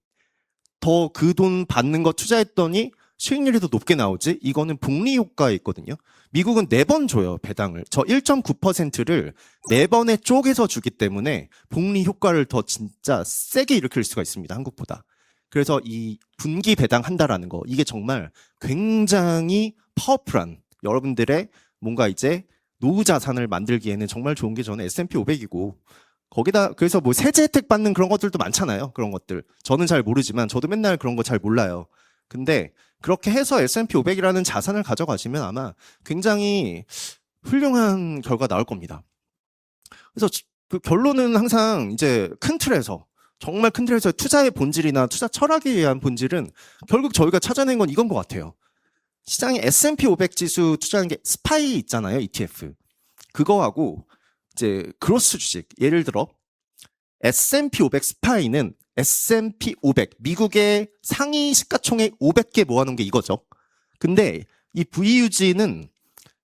더 그 돈 받는 거 투자했더니 수익률이 더 높게 나오지? 이거는 복리 효과에 있거든요. 미국은 4번 줘요, 배당을. 저 1.9%를 4번에 쪼개서 주기 때문에 복리 효과를 더 진짜 세게 일으킬 수가 있습니다, 한국보다. 그래서 이 분기 배당한다라는 거, 이게 정말 굉장히 파워풀한 여러분들의 뭔가 이제 노후 자산을 만들기에는 정말 좋은 게 저는 S&P 500이고 거기다 그래서 뭐 세제 혜택 받는 그런 것들도 많잖아요. 그런 것들. 저는 잘 모르지만 저도 맨날 그런 거 잘 몰라요. 근데 그렇게 해서 S&P 500이라는 자산을 가져가시면 아마 굉장히 훌륭한 결과 나올 겁니다. 그래서 그 결론은 항상 이제 큰 틀에서 정말 큰 틀에서 투자의 본질이나 투자 철학에 의한 본질은 결국 저희가 찾아낸 건 이건 것 같아요. 시장에 S&P 500 지수 투자하는 게 스파이 있잖아요, ETF. 그거하고 이제 크로스 주식. 예를 들어 S&P 500 스파이는 S&P 500 미국의 상위 시가총액 500개 모아놓은 게 이거죠. 근데 이 VUG는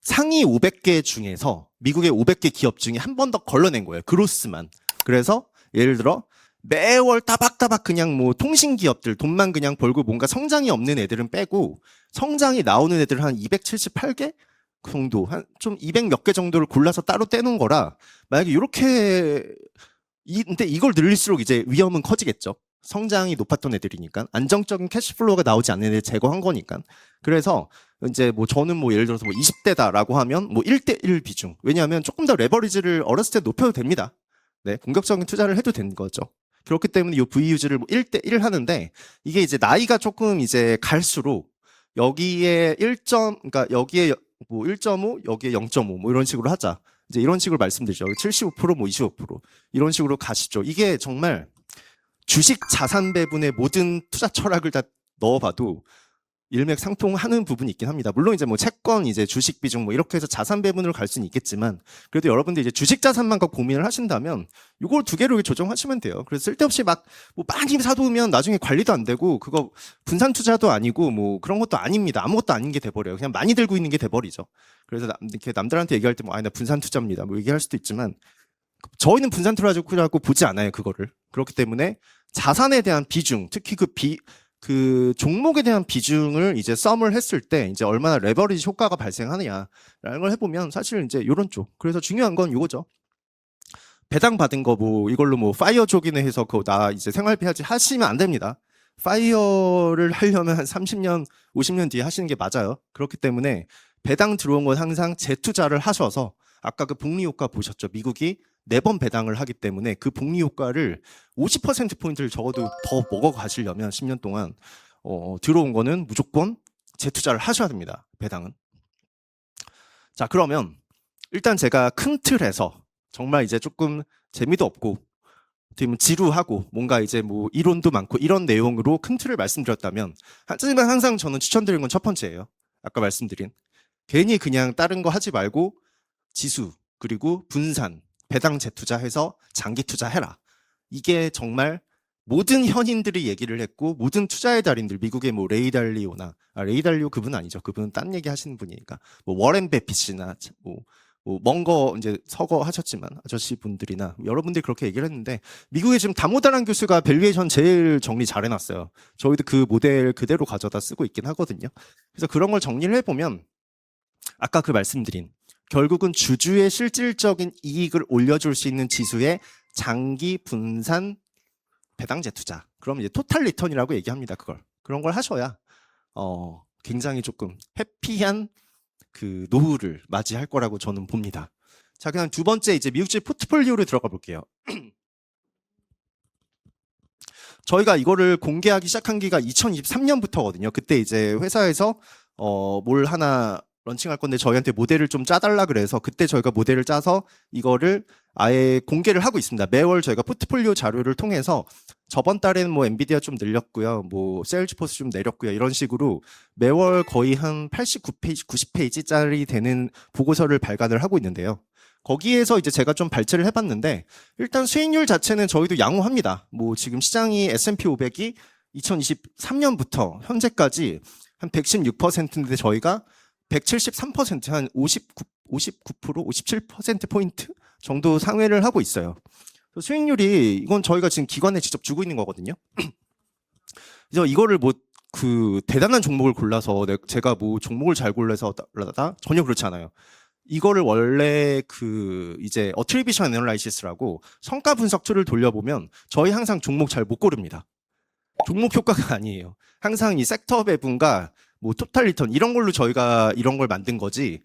상위 500개 중에서 미국의 500개 기업 중에 한 번 더 걸러낸 거예요. 그로스만. 그래서 예를 들어 매월 따박따박 그냥 뭐 통신 기업들 돈만 그냥 벌고 뭔가 성장이 없는 애들은 빼고 성장이 나오는 애들 한 278개 정도 한 좀 200 몇 개 정도를 골라서 따로 떼놓은 거라 만약에 이렇게 근데 이걸 늘릴수록 이제 위험은 커지겠죠. 성장이 높았던 애들이니까 안정적인 캐시플로우가 나오지 않는 애들 제거한 거니까. 그래서 이제 뭐 저는 뭐 예를 들어서 뭐 20대다라고 하면 뭐 1대1 비중. 왜냐하면 조금 더 레버리지를 어렸을 때 높여도 됩니다. 네, 공격적인 투자를 해도 되는 거죠. 그렇기 때문에 이 V 유지를 뭐 1대1 하는데 이게 이제 나이가 조금 이제 갈수록 여기에 1점, 그러니까 여기에 뭐 1.5, 여기에 0.5 뭐 이런 식으로 하자. 이제 이런 식으로 말씀드리죠. 75%, 뭐 25% 이런 식으로 가시죠. 이게 정말 주식 자산 배분의 모든 투자 철학을 다 넣어봐도 일맥상통하는 부분이 있긴 합니다. 물론 이제 뭐 채권, 이제 주식 비중 뭐 이렇게 해서 자산 배분으로 갈 수는 있겠지만 그래도 여러분들 이제 주식 자산만 갖고 고민을 하신다면 이걸 두 개로 조정하시면 돼요. 그래서 쓸데없이 막 뭐 많이 사두면 나중에 관리도 안 되고 그거 분산 투자도 아니고 뭐 그런 것도 아닙니다. 아무것도 아닌 게 돼버려요. 그냥 많이 들고 있는 게 돼버리죠. 그래서 이렇게 남들한테 얘기할 때 뭐 아니 나 분산 투자입니다. 뭐 얘기할 수도 있지만 저희는 분산 투자라고 보지 않아요. 그거를. 그렇기 때문에 자산에 대한 비중, 특히 그 종목에 대한 비중을 이제 썸을 했을 때 이제 얼마나 레버리지 효과가 발생하느냐라는 걸 해보면 사실 이제 요런 쪽. 그래서 중요한 건 요거죠. 배당 받은 거 뭐 이걸로 뭐 파이어 족이네 해서 그거 나 이제 생활비 하지 하시면 안 됩니다. 파이어를 하려면 한 30년, 50년 뒤에 하시는 게 맞아요. 그렇기 때문에 배당 들어온 건 항상 재투자를 하셔서 아까 그 복리 효과 보셨죠? 미국이 4번 배당을 하기 때문에 그 복리 효과를 50%포인트를 적어도 더 먹어 가시려면 10년 동안 들어온 거는 무조건 재투자를 하셔야 됩니다. 배당은. 자, 그러면 일단 제가 큰 틀에서 정말 이제 조금 재미도 없고 지루하고 뭔가 이제 뭐 이론도 많고 이런 내용으로 큰 틀을 말씀드렸다면 하지만 항상 저는 추천드리는 건 첫 번째예요. 아까 말씀드린 괜히 그냥 다른 거 하지 말고 지수 그리고 분산 배당 재투자해서 장기 투자해라. 이게 정말 모든 현인들이 얘기를 했고 모든 투자의 달인들 미국의 뭐 레이 달리오나 레이 달리오 그분 아니죠. 그분은 딴 얘기 하시는 분이니까 뭐 워렌 베핏이나 뭐 먼 거 이제 서거 하셨지만 아저씨 분들이나 여러분들이 그렇게 얘기를 했는데 미국에 지금 다모다란 교수가 밸류에이션 제일 정리 잘 해놨어요. 저희도 그 모델 그대로 가져다 쓰고 있긴 하거든요. 그래서 그런 걸 정리를 해보면 아까 그 말씀드린 결국은 주주의 실질적인 이익을 올려줄 수 있는 지수의 장기 분산 배당 재투자. 그럼 이제 토탈 리턴이라고 얘기합니다. 그런 걸 하셔야 굉장히 조금 해피한 그 노후를 맞이할 거라고 저는 봅니다. 자, 그냥 두 번째 이제 미국주식 포트폴리오로 들어가 볼게요. 저희가 이거를 공개하기 시작한 기가 2023년부터거든요. 그때 이제 회사에서 뭘 하나 런칭할 건데 저희한테 모델을 좀 짜달라 그래서 그때 저희가 모델을 짜서 이거를 아예 공개를 하고 있습니다. 매월 저희가 포트폴리오 자료를 통해서 저번 달에는 뭐 엔비디아 좀 늘렸고요. 뭐 세일즈포스 좀 내렸고요. 이런 식으로 매월 거의 한 89페이지, 90페이지짜리 되는 보고서를 발간을 하고 있는데요. 거기에서 이제 제가 좀 발췌를 해봤는데 일단 수익률 자체는 저희도 양호합니다. 뭐 지금 시장이 S&P 500이 2023년부터 현재까지 한 116%인데 저희가 173%, 한 59%, 57%포인트 정도 상회를 하고 있어요. 수익률이, 이건 저희가 지금 기관에 직접 주고 있는 거거든요. 그래서 이거를 뭐, 대단한 종목을 골라서 제가 뭐 종목을 잘 골라서 전혀 그렇지 않아요. 이거를 원래 이제 어트리비션 애널라이시스라고 성과 분석 툴을 돌려보면 저희 항상 종목 잘 못 고릅니다. 종목 효과가 아니에요. 항상 이 섹터 배분과 뭐 토탈 리턴 이런 걸로 저희가 이런 걸 만든 거지.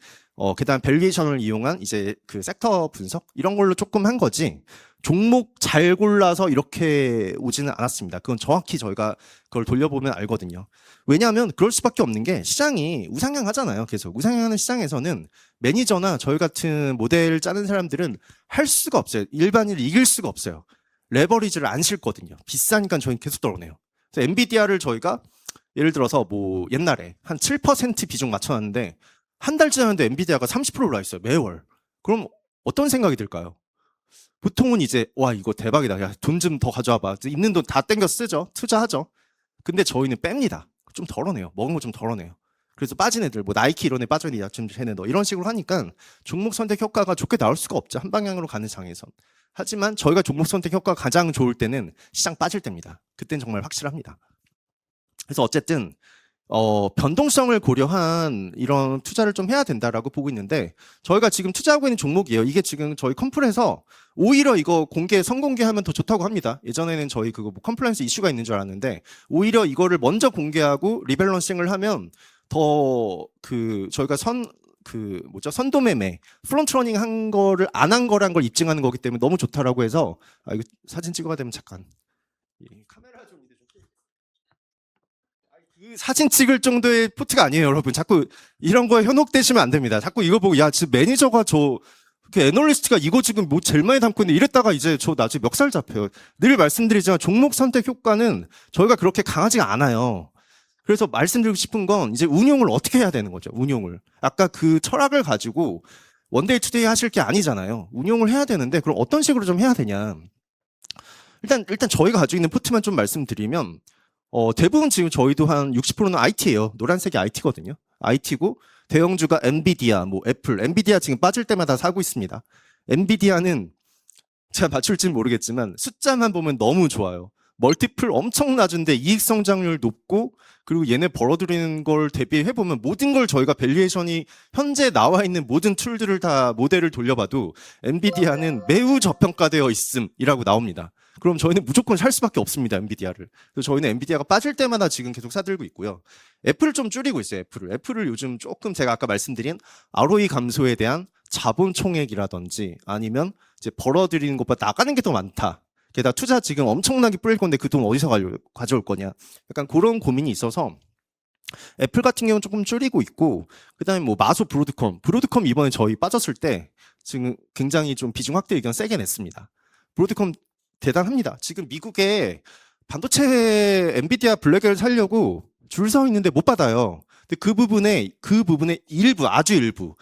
게다가 밸류에이션을 이용한 이제 그 섹터 분석 이런 걸로 조금 한 거지. 종목 잘 골라서 이렇게 오지는 않았습니다. 그건 정확히 저희가 그걸 돌려보면 알거든요. 왜냐하면 그럴 수밖에 없는 게 시장이 우상향하잖아요. 계속 우상향하는 시장에서는 매니저나 저희 같은 모델 짜는 사람들은 할 수가 없어요. 일반인을 이길 수가 없어요. 레버리지를 안 싣거든요. 비싸니까 저희는 계속 떨어내요. 그래서 엔비디아를 저희가 예를 들어서 뭐 옛날에 한 7% 비중 맞춰놨는데 한 달 지났는데 엔비디아가 30% 올라 있어요. 매월. 그럼 어떤 생각이 들까요? 보통은 이제 와 이거 대박이다. 야, 돈 좀 더 가져와봐. 있는 돈 다 땡겨 쓰죠. 투자하죠. 근데 저희는 뺍니다. 좀 덜어내요. 먹은 거 좀 덜어내요. 그래서 빠진 애들 뭐 나이키 이런 애 빠져야 좀 쟤네 너 이런 식으로 하니까 종목 선택 효과가 좋게 나올 수가 없죠. 한 방향으로 가는 장에선. 하지만 저희가 종목 선택 효과가 가장 좋을 때는 시장 빠질 때입니다. 그땐 정말 확실합니다. 그래서 어쨌든 변동성을 고려한 이런 투자를 좀 해야 된다라고 보고 있는데 저희가 지금 투자하고 있는 종목이에요. 이게 지금 저희 컴플에서 오히려 이거 선공개하면 더 좋다고 합니다. 예전에는 저희 그거 뭐 컴플라이언스 이슈가 있는 줄 알았는데 오히려 이거를 먼저 공개하고 리밸런싱을 하면 더 저희가 그 뭐죠 선도매매 프론트러닝 한 거를 안 한 거란 걸 입증하는 거기 때문에 너무 좋다라고 해서 이거 사진 찍어야 되면 잠깐 이 카메라 좀 이제 좀 그 사진 찍을 정도의 포트가 아니에요, 여러분. 자꾸 이런 거에 현혹되시면 안 됩니다. 자꾸 이거 보고 야 지금 매니저가 그 애널리스트가 이거 지금 뭐 제일 많이 담고 있는데 이랬다가 이제 저 나중에 멱살 잡혀요. 늘 말씀드리지만 종목 선택 효과는 저희가 그렇게 강하지가 않아요. 그래서 말씀드리고 싶은 건 이제 운용을 어떻게 해야 되는 거죠. 운용을. 아까 그 철학을 가지고 원데이 투데이 하실 게 아니잖아요. 운용을 해야 되는데 그럼 어떤 식으로 좀 해야 되냐. 일단 저희가 가지고 있는 포트만 좀 말씀드리면 대부분 지금 저희도 한 60%는 IT예요. 노란색이 IT거든요. IT고 대형주가 엔비디아, 뭐 애플, 엔비디아 지금 빠질 때마다 사고 있습니다. 엔비디아는 제가 맞출지는 모르겠지만 숫자만 보면 너무 좋아요. 멀티플 엄청 낮은데 이익 성장률 높고 그리고 얘네 벌어들이는 걸 대비해보면 모든 걸 저희가 밸류에이션이 현재 나와 있는 모든 툴들을 다 모델을 돌려봐도 엔비디아는 매우 저평가되어 있음이라고 나옵니다. 그럼 저희는 무조건 살 수밖에 없습니다, 엔비디아를. 그래서 저희는 엔비디아가 빠질 때마다 지금 계속 사들고 있고요. 애플을 좀 줄이고 있어요, 애플을 요즘 조금 제가 아까 말씀드린 ROE 감소에 대한 자본 총액이라든지 아니면 이제 벌어들이는 것보다 나가는 게 더 많다. 게다가 투자 지금 엄청나게 뿌릴 건데 그 돈 어디서 가져올 거냐. 약간 그런 고민이 있어서 애플 같은 경우는 조금 줄이고 있고 그다음에 뭐 마소 브로드컴 이번에 저희 빠졌을 때 지금 굉장히 좀 비중 확대 의견 세게 냈습니다. 브로드컴 대단합니다. 지금 미국에 반도체 엔비디아 블랙을 살려고 줄 서 있는데 못 받아요. 근데 그 부분에 일부 아주 일부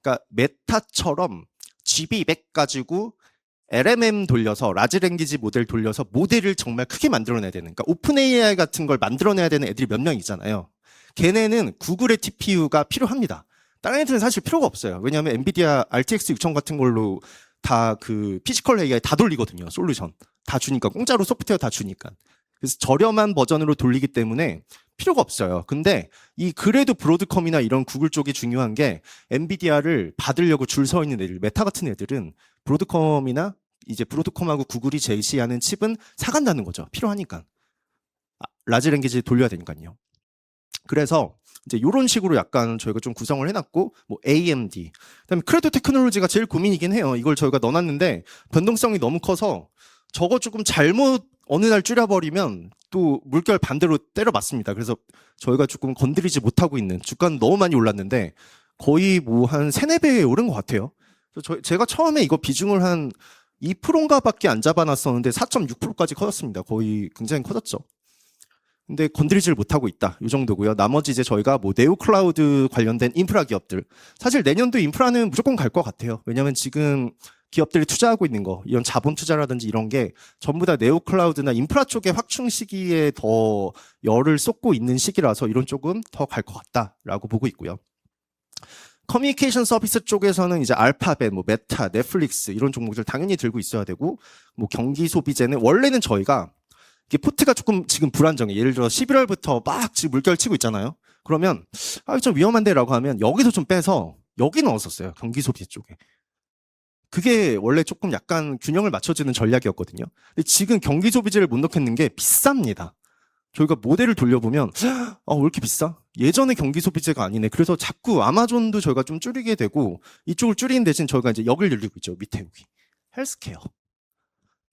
그러니까 메타처럼 GB200 가지고 LMM 돌려서 라지 랭귀지 모델 돌려서 모델을 정말 크게 만들어내야 되는 그러니까 오픈 AI 같은 걸 만들어내야 되는 애들이 몇 명 있잖아요. 걔네는 구글의 TPU가 필요합니다. 다른 애들은 사실 필요가 없어요. 왜냐하면 엔비디아 RTX 6000 같은 걸로 다 그 피지컬 AI 다 돌리거든요. 솔루션 다 주니까 공짜로 소프트웨어 다 주니까. 그래서 저렴한 버전으로 돌리기 때문에 필요가 없어요. 근데 그래도 브로드컴이나 이런 구글 쪽이 중요한 게 엔비디아를 받으려고 줄 서 있는 애들, 메타 같은 애들은 브로드컴이나 이제 브로드컴하고 구글이 제시하는 칩은 사간다는 거죠. 필요하니까. 라지 랭귀지 돌려야 되니까요. 그래서 이제 이런 식으로 약간 저희가 좀 구성을 해놨고, 뭐 AMD, 그다음에 크레도 테크놀로지가 제일 고민이긴 해요. 이걸 저희가 넣어놨는데 변동성이 너무 커서 저거 조금 잘못 어느 날 줄여버리면 또 물결 반대로 때려 맞습니다. 그래서 저희가 조금 건드리지 못하고 있는 주가는 너무 많이 올랐는데 거의 뭐 한 3-4배 오른 것 같아요. 그래서 제가 처음에 이거 비중을 한 2%인가 밖에 안 잡아놨었는데 4.6%까지 커졌습니다. 거의 굉장히 커졌죠. 근데 건드리지를 못하고 있다. 이 정도고요. 나머지 이제 저희가 뭐 네오 클라우드 관련된 인프라 기업들. 사실 내년도 인프라는 무조건 갈 것 같아요. 왜냐하면 지금 기업들이 투자하고 있는 거, 이런 자본 투자라든지 이런 게 전부 다 네오 클라우드나 인프라 쪽의 확충 시기에 더 열을 쏟고 있는 시기라서 이런 쪽은 더 갈 것 같다라고 보고 있고요. 커뮤니케이션 서비스 쪽에서는 이제 알파벳, 뭐 메타, 넷플릭스 이런 종목들 당연히 들고 있어야 되고, 뭐 경기 소비재는 원래는 저희가 이게 포트가 조금 지금 불안정해. 예를 들어 11월부터 막 지금 물결 치고 있잖아요. 그러면 좀 위험한데라고 하면 여기서 좀 빼서 여기 넣었었어요. 경기 소비재 쪽에. 그게 원래 조금 약간 균형을 맞춰주는 전략이었거든요. 근데 지금 경기 소비재를 못 넣겠는 게 비쌉니다. 저희가 모델을 돌려보면 왜 이렇게 비싸? 예전에 경기 소비재가 아니네. 그래서 자꾸 아마존도 저희가 좀 줄이게 되고 이쪽을 줄이는 대신 저희가 이제 여기를 늘리고 있죠. 밑에 여기.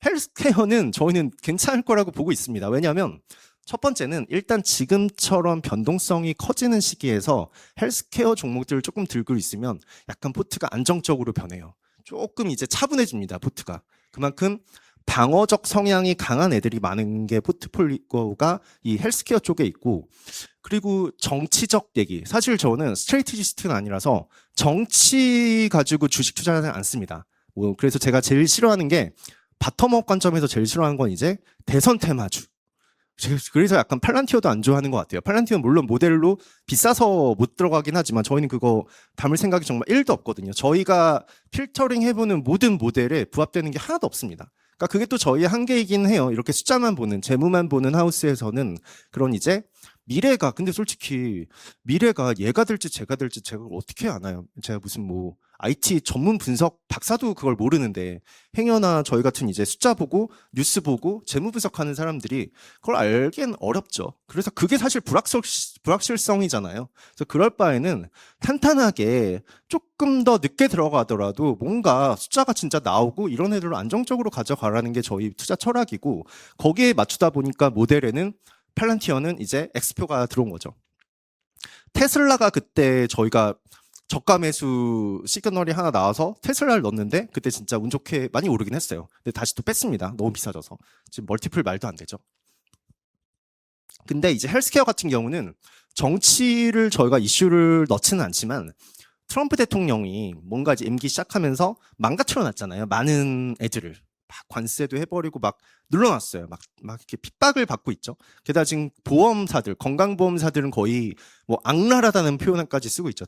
헬스케어는 저희는 괜찮을 거라고 보고 있습니다. 왜냐하면 첫 번째는 일단 지금처럼 변동성이 커지는 시기에서 헬스케어 종목들을 조금 들고 있으면 약간 포트가 안정적으로 변해요. 조금 이제 차분해집니다. 포트가. 그만큼 방어적 성향이 강한 애들이 많은 게 포트폴리오가 이 헬스케어 쪽에 있고, 그리고 정치적 얘기. 사실 저는 스트레이티지스트는 아니라서 정치 가지고 주식 투자는 않습니다. 뭐 그래서 제가 제일 싫어하는 게 바텀업 관점에서 제일 싫어하는 건 이제 대선 테마주. 그래서 약간 팔란티어도 안 좋아하는 것 같아요. 팔란티어는 물론 모델로 비싸서 못 들어가긴 하지만 저희는 그거 담을 생각이 정말 1도 없거든요. 저희가 필터링 해보는 모든 모델에 부합되는 게 하나도 없습니다. 그러니까 그게 또 저희의 한계이긴 해요. 이렇게 숫자만 보는, 재무만 보는 하우스에서는 그런 이제 미래가 근데 솔직히 미래가 얘가 될지 제가 될지 제가 어떻게 아나요? 제가 무슨 뭐 IT 전문 분석 박사도 그걸 모르는데 행여나 저희 같은 이제 숫자 보고 뉴스 보고 재무 분석하는 사람들이 그걸 알긴 어렵죠. 그래서 그게 사실 불확실성이잖아요. 그래서 그럴 바에는 탄탄하게 조금 더 늦게 들어가더라도 뭔가 숫자가 진짜 나오고 이런 애들을 안정적으로 가져가라는 게 저희 투자 철학이고 거기에 맞추다 보니까 모델에는 팔란티어는 이제 엑스표가 들어온 거죠. 테슬라가 그때 저희가 저가 매수 시그널이 하나 나와서 테슬라를 넣었는데 그때 진짜 운 좋게 많이 오르긴 했어요. 근데 다시 또 뺐습니다. 너무 비싸져서. 지금 멀티플 말도 안 되죠. 근데 이제 헬스케어 같은 경우는 정치를 저희가 이슈를 넣지는 않지만 트럼프 대통령이 뭔가 이제 임기 시작하면서 망가뜨려 놨잖아요. 많은 애들을. 막 관세도 해버리고 막 눌러놨어요. 막 이렇게 핍박을 받고 있죠. 게다가 지금 보험사들, 건강보험사들은 거의 뭐 악랄하다는 표현까지 쓰고 있죠.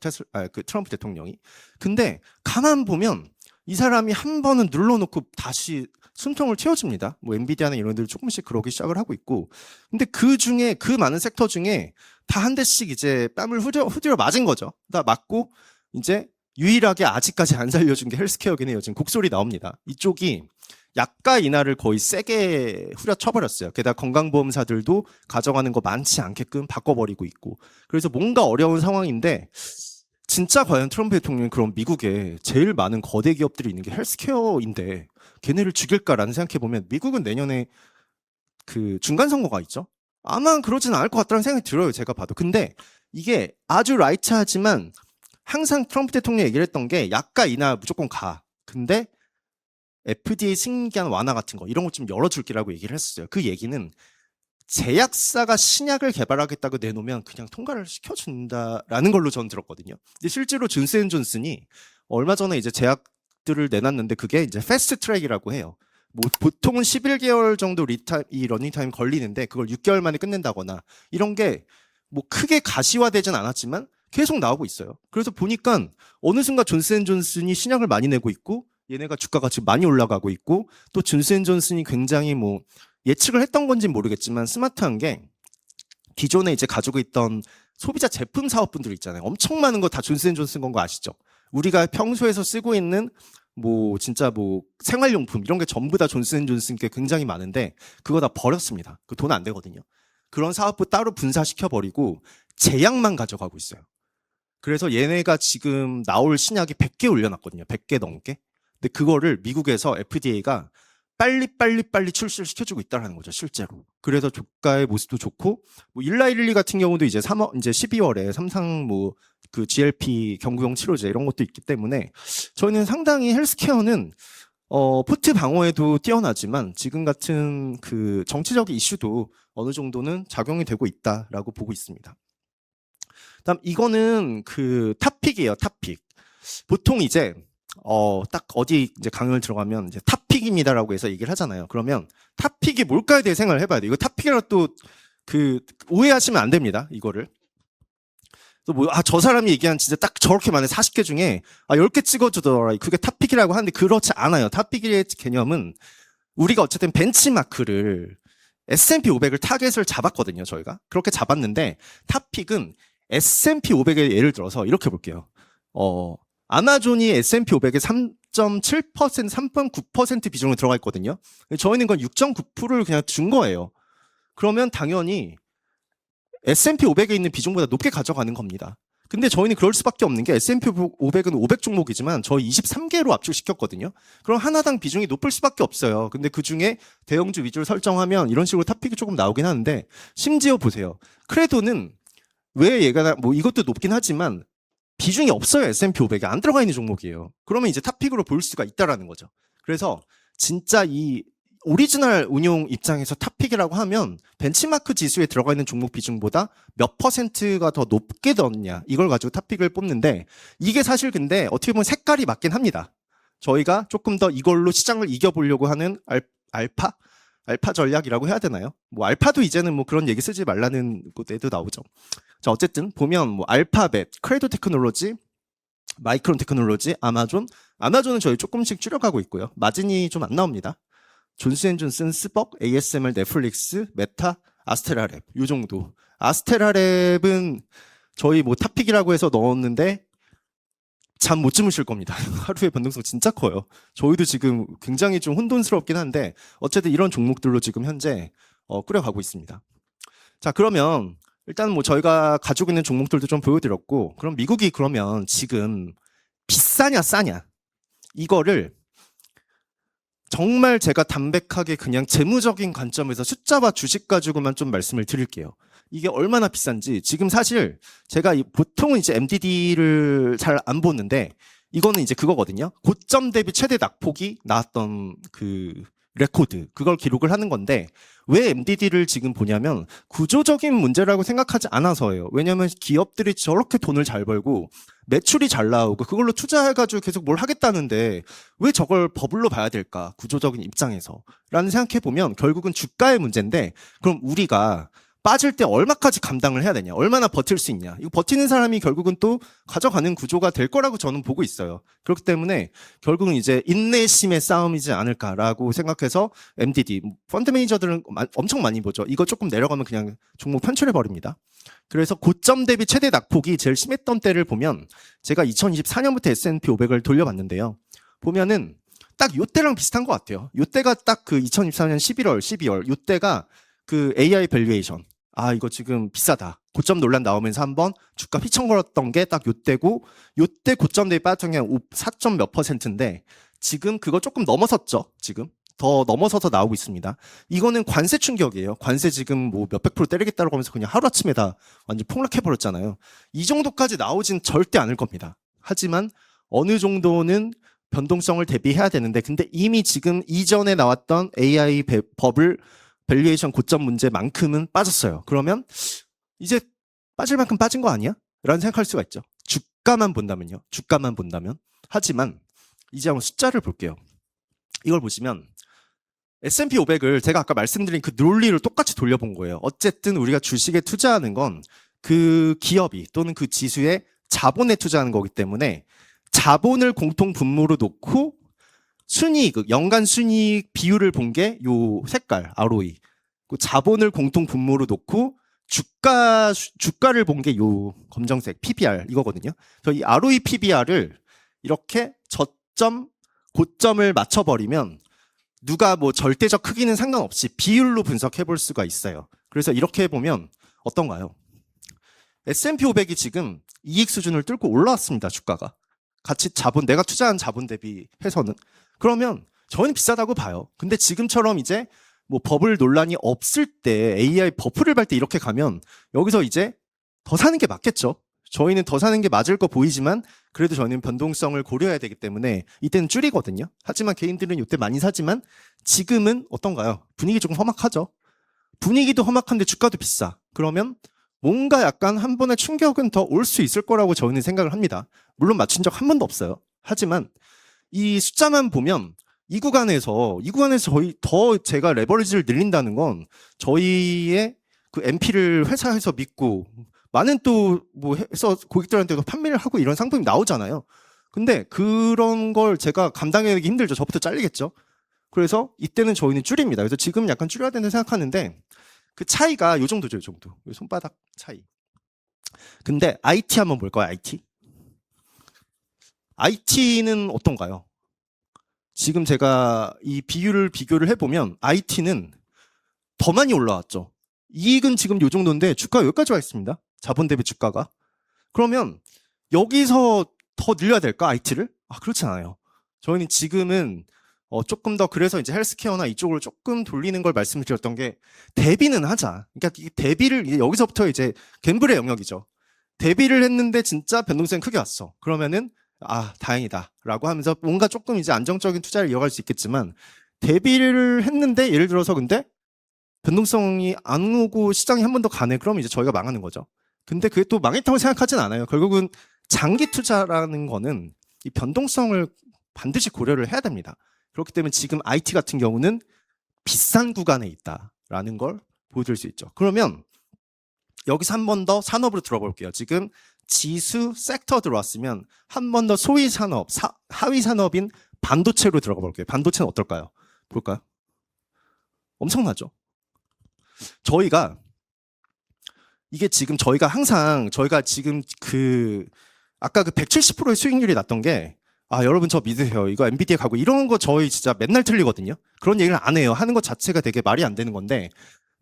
그 트럼프 대통령이. 근데 가만 보면 이 사람이 한 번은 눌러놓고 다시 숨통을 틔워줍니다. 뭐 엔비디아나 이런 애들 조금씩 그러기 시작을 하고 있고. 근데 그 중에 그 많은 섹터 중에 다 한 대씩 이제 뺨을 후디려 맞은 거죠. 다 맞고 이제 유일하게 아직까지 안 살려준 게 헬스케어긴 해요. 지금 곡소리 나옵니다. 이쪽이 약가 인하를 거의 세게 후려쳐버렸어요. 게다가 건강보험사들도 가져가는 거 많지 않게끔 바꿔버리고 있고. 그래서 뭔가 어려운 상황인데 진짜 과연 트럼프 대통령이 그럼 미국에 제일 많은 거대 기업들이 있는 게 헬스케어인데 걔네를 죽일까라는 생각해보면 미국은 내년에 그 중간선거가 있죠. 아마 그러지는 않을 것 같다는 생각이 들어요. 제가 봐도. 근데 이게 아주 라이트하지만 항상 트럼프 대통령이 얘기를 했던 게 약가 인하 무조건 가. 근데 FDA 승인기한 완화 같은 거 이런 거 좀 열어줄게라고 얘기를 했었어요. 그 얘기는 제약사가 신약을 개발하겠다고 내놓으면 그냥 통과를 시켜준다라는 걸로 전 들었거든요. 근데 실제로 존스앤존슨이 얼마 전에 이제 제약들을 내놨는데 그게 이제 패스트 트랙이라고 해요. 뭐 보통은 11개월 정도 이 러닝타임 걸리는데 그걸 6개월 만에 끝낸다거나 이런 게 뭐 크게 가시화되진 않았지만 계속 나오고 있어요. 그래서 보니까 어느 순간 존스앤존슨이 신약을 많이 내고 있고 얘네가 주가가 지금 많이 올라가고 있고 또 존스앤존슨이 굉장히 뭐 예측을 했던 건지 모르겠지만 스마트한 게 기존에 이제 가지고 있던 소비자 제품 사업분들 있잖아요. 엄청 많은 거 다 존스앤존슨 건 거 아시죠? 우리가 평소에서 쓰고 있는 뭐 진짜 뭐 생활용품 이런 게 전부 다 존스앤존슨 게 굉장히 많은데 그거 다 버렸습니다. 그 돈 안 되거든요. 그런 사업부 따로 분사시켜 버리고 제약만 가져가고 있어요. 그래서 얘네가 지금 나올 신약이 100개 올려놨거든요. 100개 넘게. 근데 그거를 미국에서 FDA가 빨리 출시를 시켜주고 있다는 거죠, 실제로. 그래서 주가의 모습도 좋고, 뭐 일라일리 같은 경우도 이제 12월에 삼상 뭐 그 GLP 경구용 치료제 이런 것도 있기 때문에 저희는 상당히 헬스케어는 포트 방어에도 뛰어나지만 지금 같은 그 정치적인 이슈도 어느 정도는 작용이 되고 있다라고 보고 있습니다. 다음 이거는 그 탑픽이에요, 탑픽. 보통 이제 딱 어디 이제 강연을 들어가면 이제 탑픽입니다라고 해서 얘기를 하잖아요. 그러면 탑픽이 뭘까에 대해 생각을 해봐야 돼요. 이거 탑픽이라고 또 그 오해하시면 안 됩니다. 이거를. 또 뭐, 저 사람이 얘기한 진짜 딱 저렇게 많은 40개 중에 10개 찍어주더라. 그게 탑픽이라고 하는데 그렇지 않아요. 탑픽의 개념은 우리가 어쨌든 벤치마크를 S&P 500을 타겟을 잡았거든요. 저희가. 그렇게 잡았는데 탑픽은 S&P 500의 예를 들어서 이렇게 볼게요. 아마존이 S&P 500에 3.7%, 3.9% 비중으로 들어가 있거든요. 저희는 그건 6.9%를 그냥 준 거예요. 그러면 당연히 S&P 500에 있는 비중보다 높게 가져가는 겁니다. 근데 저희는 그럴 수밖에 없는 게 S&P 500은 500 종목이지만 저희 23개로 압축시켰거든요. 그럼 하나당 비중이 높을 수밖에 없어요. 근데 그 중에 대형주 위주로 설정하면 이런 식으로 탑픽이 조금 나오긴 하는데 심지어 보세요. 크레도는 왜 얘가 뭐 이것도 높긴 하지만 비중이 없어요. S&P 500에 안 들어가 있는 종목이에요. 그러면 이제 탑픽으로 볼 수가 있다라는 거죠. 그래서 진짜 이 오리지널 운용 입장에서 탑픽이라고 하면 벤치마크 지수에 들어가 있는 종목 비중보다 몇 퍼센트가 더 높게 넣었냐 이걸 가지고 탑픽을 뽑는데 이게 사실 근데 어떻게 보면 색깔이 맞긴 합니다. 저희가 조금 더 이걸로 시장을 이겨보려고 하는 알파 전략이라고 해야 되나요? 뭐 알파도 이제는 뭐 그런 얘기 쓰지 말라는 곳에도 나오죠. 자 어쨌든 보면 뭐 알파벳, 크레도 테크놀로지, 마이크론 테크놀로지, 아마존은 저희 조금씩 줄여가고 있고요. 마진이 좀 안 나옵니다. 존스앤존슨, 스벅, ASML, 넷플릭스, 메타, 아스테라랩 이 정도 아스테라랩은 저희 뭐 탑픽이라고 해서 넣었는데 잠 못 주무실 겁니다. 하루에 변동성 진짜 커요. 저희도 지금 굉장히 좀 혼돈스럽긴 한데 어쨌든 이런 종목들로 지금 현재 꾸려가고 있습니다. 자, 그러면 일단 뭐 저희가 가지고 있는 종목들도 좀 보여드렸고, 그럼 미국이 그러면 지금 비싸냐 싸냐 이거를 정말 제가 담백하게 그냥 재무적인 관점에서 숫자와 주식 가지고만 좀 말씀을 드릴게요. 이게 얼마나 비싼지 지금 사실 제가 보통은 이제 MDD를 잘 안 보는데 이거는 이제 그거거든요. 고점 대비 최대 낙폭이 나왔던 그 레코드, 그걸 기록을 하는 건데 왜 MDD를 지금 보냐면 구조적인 문제라고 생각하지 않아서예요. 왜냐하면 기업들이 저렇게 돈을 잘 벌고 매출이 잘 나오고 그걸로 투자해가지고 계속 뭘 하겠다는데 왜 저걸 버블로 봐야 될까? 구조적인 입장에서 라는 생각해보면 결국은 주가의 문제인데, 그럼 우리가 빠질 때 얼마까지 감당을 해야 되냐, 얼마나 버틸 수 있냐, 이거 버티는 사람이 결국은 또 가져가는 구조가 될 거라고 저는 보고 있어요. 그렇기 때문에 결국은 이제 인내심의 싸움이지 않을까라고 생각해서 MDD, 펀드 매니저들은 엄청 많이 보죠. 이거 조금 내려가면 그냥 종목 편출해버립니다. 그래서 고점 대비 최대 낙폭이 제일 심했던 때를 보면 제가 2024년부터 S&P 500을 돌려봤는데요. 보면은 딱 요때랑 비슷한 것 같아요. 요때가 딱 그 2024년 11월, 12월 요때가 그 AI 밸류에이션, 아 이거 지금 비싸다, 고점 논란 나오면서 한번 주가 휘청거렸던 게 딱 요때고, 요때 고점 대비 빠졌던 게 4점 몇 %인데 지금 그거 조금 넘어섰죠. 지금 더 넘어서서 나오고 있습니다. 이거는 관세 충격이에요. 관세 지금 뭐 몇백 프로 때리겠다고 하면서 그냥 하루아침에 다 완전 폭락해버렸잖아요. 이 정도까지 나오진 절대 않을 겁니다. 하지만 어느 정도는 변동성을 대비해야 되는데, 근데 이미 지금 이전에 나왔던 AI 버블 밸류에이션 고점 문제만큼은 빠졌어요. 그러면 이제 빠질 만큼 빠진 거 아니야? 라는 생각할 수가 있죠. 주가만 본다면요. 주가만 본다면. 하지만 이제 한번 숫자를 볼게요. 이걸 보시면 S&P 500을 제가 아까 말씀드린 그 논리를 똑같이 돌려본 거예요. 어쨌든 우리가 주식에 투자하는 건 그 기업이 또는 그 지수의 자본에 투자하는 거기 때문에 자본을 공통 분모로 놓고 순이익, 연간 순이익 비율을 본 게 요 색깔 ROE, 그 자본을 공통 분모로 놓고 주가를 본 게 요 검정색 PBR 이거거든요. 그래서 이 ROE PBR을 이렇게 저점, 고점을 맞춰버리면 누가 뭐 절대적 크기는 상관없이 비율로 분석해 볼 수가 있어요. 그래서 이렇게 해보면 어떤가요? S&P 500이 지금 이익 수준을 뚫고 올라왔습니다. 주가가. 같이 자본, 내가 투자한 자본 대비해서는. 그러면 저는 비싸다고 봐요. 근데 지금처럼 이제 뭐 버블 논란이 없을 때 AI 버프를 밟을 때 이렇게 가면 여기서 이제 더 사는 게 맞겠죠. 저희는 더 사는 게 맞을 거 보이지만 그래도 저희는 변동성을 고려해야 되기 때문에 이때는 줄이거든요. 하지만 개인들은 이때 많이 사지만 지금은 어떤가요? 분위기 조금 험악하죠. 분위기도 험악한데 주가도 비싸. 그러면 뭔가 약간 한 번의 충격은 더 올 수 있을 거라고 저희는 생각을 합니다. 물론 맞춘 적 한 번도 없어요. 하지만 이 숫자만 보면 이 구간에서 저희 더 제가 레버리지를 늘린다는 건 저희의 그 MP를 회사에서 믿고 많은 또 뭐 해서 고객들한테도 판매를 하고 이런 상품이 나오잖아요. 근데 그런 걸 제가 감당하기 힘들죠. 저부터 잘리겠죠. 그래서 이때는 저희는 줄입니다. 그래서 지금 약간 줄여야 된다고 생각하는데 그 차이가 요 정도죠. 요 정도. 요 손바닥 차이. 근데 IT 한번 볼까요? IT는 어떤가요? 지금 제가 이 비교를 해보면 IT는 더 많이 올라왔죠. 이익은 지금 요 정도인데 주가가 여기까지 와 있습니다. 자본 대비 주가가. 그러면 여기서 더 늘려야 될까? IT를? 아, 그렇지 않아요. 저희는 지금은 조금 더, 그래서 이제 헬스케어나 이쪽으로 조금 돌리는 걸 말씀드렸던 게 대비는 하자. 그러니까 이 대비를 이제 여기서부터 이제 갬블의 영역이죠. 대비를 했는데 진짜 변동성이 크게 왔어. 그러면은 아, 다행이다 라고 하면서 뭔가 조금 이제 안정적인 투자를 이어갈 수 있겠지만, 대비를 했는데 예를 들어서 근데 변동성이 안 오고 시장이 한 번 더 가네. 그러면 이제 저희가 망하는 거죠. 근데 그게 또 망했다고 생각하진 않아요. 결국은 장기 투자라는 거는 이 변동성을 반드시 고려를 해야 됩니다. 그렇기 때문에 지금 IT 같은 경우는 비싼 구간에 있다라는 걸 보여드릴 수 있죠. 그러면 여기서 한 번 더 산업으로 들어볼게요. 지금 지수 섹터 들어왔으면 한 번 더 소위 산업, 하위 산업인 반도체로 들어가 볼게요. 반도체는 어떨까요? 볼까요? 엄청나죠? 저희가 이게 지금 저희가 지금 아까 그 170%의 수익률이 났던 게, 여러분 저 믿으세요. 이거 엔비디아 가고 이런 거 저희 진짜 맨날 틀리거든요. 그런 얘기를 안 해요. 하는 것 자체가 되게 말이 안 되는 건데,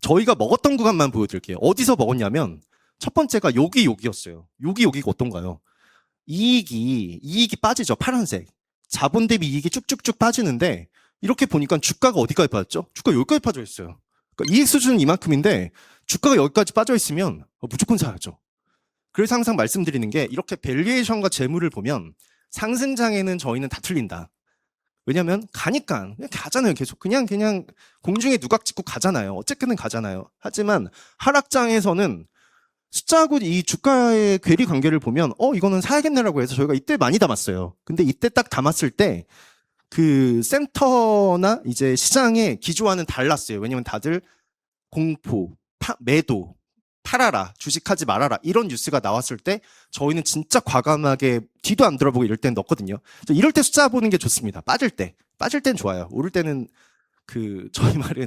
저희가 먹었던 구간만 보여드릴게요. 어디서 먹었냐면, 첫 번째가 여기였어요. 여기가 어떤가요? 이익이 빠지죠. 파란색. 자본 대비 이익이 쭉쭉쭉 빠지는데, 이렇게 보니까 주가가 어디까지 빠졌죠? 주가 여기까지 빠져 있어요. 그러니까 이익 수준은 이만큼인데, 주가가 여기까지 빠져 있으면 무조건 사야죠. 그래서 항상 말씀드리는 게, 이렇게 밸류에이션과 재물을 보면 상승장에는 저희는 다 틀린다. 왜냐면 가니까 그냥 가잖아요. 계속 그냥 공중에 누각 찍고 가잖아요. 어쨌든 가잖아요. 하지만 하락장에서는 숫자하고 이 주가의 괴리 관계를 보면 이거는 사야겠네라고 해서 저희가 이때 많이 담았어요. 근데 이때 딱 담았을 때 그 센터나 이제 시장의 기조와는 달랐어요. 왜냐면 다들 공포, 매도, 팔아라, 주식하지 말아라 이런 뉴스가 나왔을 때 저희는 진짜 과감하게 뒤도 안 돌아보고 이럴 땐 넣었거든요. 이럴 때 숫자 보는 게 좋습니다. 빠질 땐 좋아요. 오를 때는 저희 말은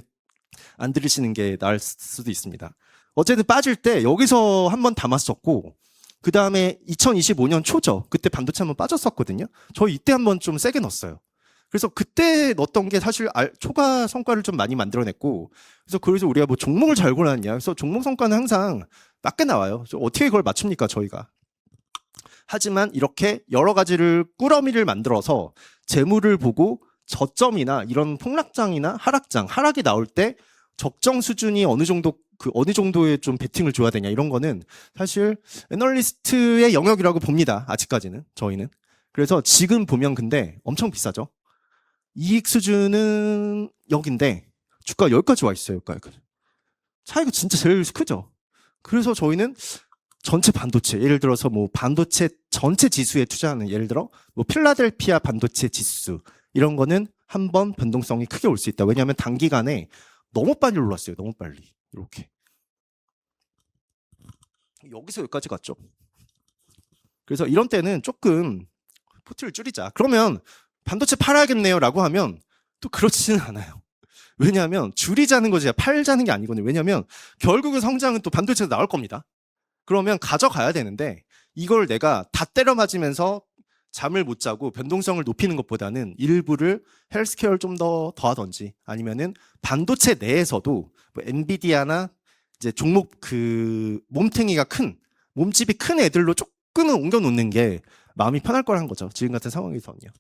안 들으시는 게 나을 수도 있습니다. 어쨌든 빠질 때 여기서 한번 담았었고, 그 다음에 2025년 초죠. 그때 반도체 한번 빠졌었거든요. 저희 이때 한번 좀 세게 넣었어요. 그래서 그때 넣었던 게 사실 초과 성과를 좀 많이 만들어냈고, 그래서 우리가 뭐 종목을 잘 골랐냐. 그래서 종목 성과는 항상 낮게 나와요. 어떻게 그걸 맞춥니까, 저희가. 하지만 이렇게 여러 가지를 꾸러미를 만들어서 재물을 보고 저점이나 이런 폭락장이나 하락이 나올 때 적정 수준이 어느 정도의 좀 베팅을 줘야 되냐 이런 거는 사실 애널리스트의 영역이라고 봅니다. 아직까지는 저희는. 그래서 지금 보면 근데 엄청 비싸죠. 이익 수준은 여긴데 주가 여기까지 와 있어요. 여기까지. 차이가 진짜 제일 크죠. 그래서 저희는 전체 반도체, 예를 들어서 뭐 반도체 전체 지수에 투자하는, 예를 들어 뭐 필라델피아 반도체 지수 이런 거는 한번 변동성이 크게 올 수 있다. 왜냐하면 단기간에 너무 빨리 올랐어요. 너무 빨리. 이렇게. 여기서 여기까지 갔죠. 그래서 이런 때는 조금 포트를 줄이자. 그러면 반도체 팔아야겠네요 라고 하면 또 그렇지는 않아요. 왜냐하면 줄이자는 거지 팔자는 게 아니거든요. 왜냐하면 결국은 성장은 또 반도체에서 나올 겁니다. 그러면 가져가야 되는데 이걸 내가 다 때려 맞으면서 잠을 못 자고 변동성을 높이는 것보다는 일부를 헬스케어를 좀 더 더하든지 아니면은 반도체 내에서도 뭐 엔비디아나 이제 종목 몸통이가 큰, 몸집이 큰 애들로 조금은 옮겨 놓는 게 마음이 편할 거란 거죠. 지금 같은 상황에서는요.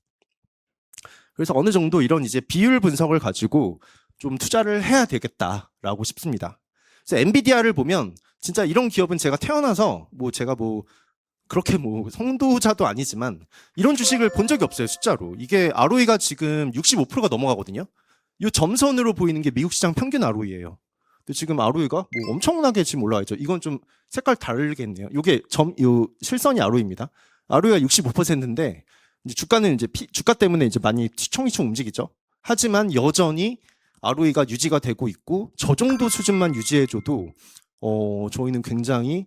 그래서 어느 정도 이런 이제 비율 분석을 가지고 좀 투자를 해야 되겠다라고 싶습니다. 그래서 엔비디아를 보면 진짜 이런 기업은 제가 태어나서 제가 그렇게 성도자도 아니지만 이런 주식을 본 적이 없어요. 숫자로. 이게 ROE가 지금 65%가 넘어가거든요. 이 점선으로 보이는 게 미국 시장 평균 ROE예요. 근데 지금 ROE가 엄청나게 지금 올라와 있죠. 이건 좀 색깔 다르겠네요. 이게 요 실선이 ROE입니다. ROE가 65%인데 이제 주가는 이제 주가 때문에 이제 많이 휘청휘청 움직이죠. 하지만 여전히 ROE가 유지가 되고 있고 저 정도 수준만 유지해줘도 저희는 굉장히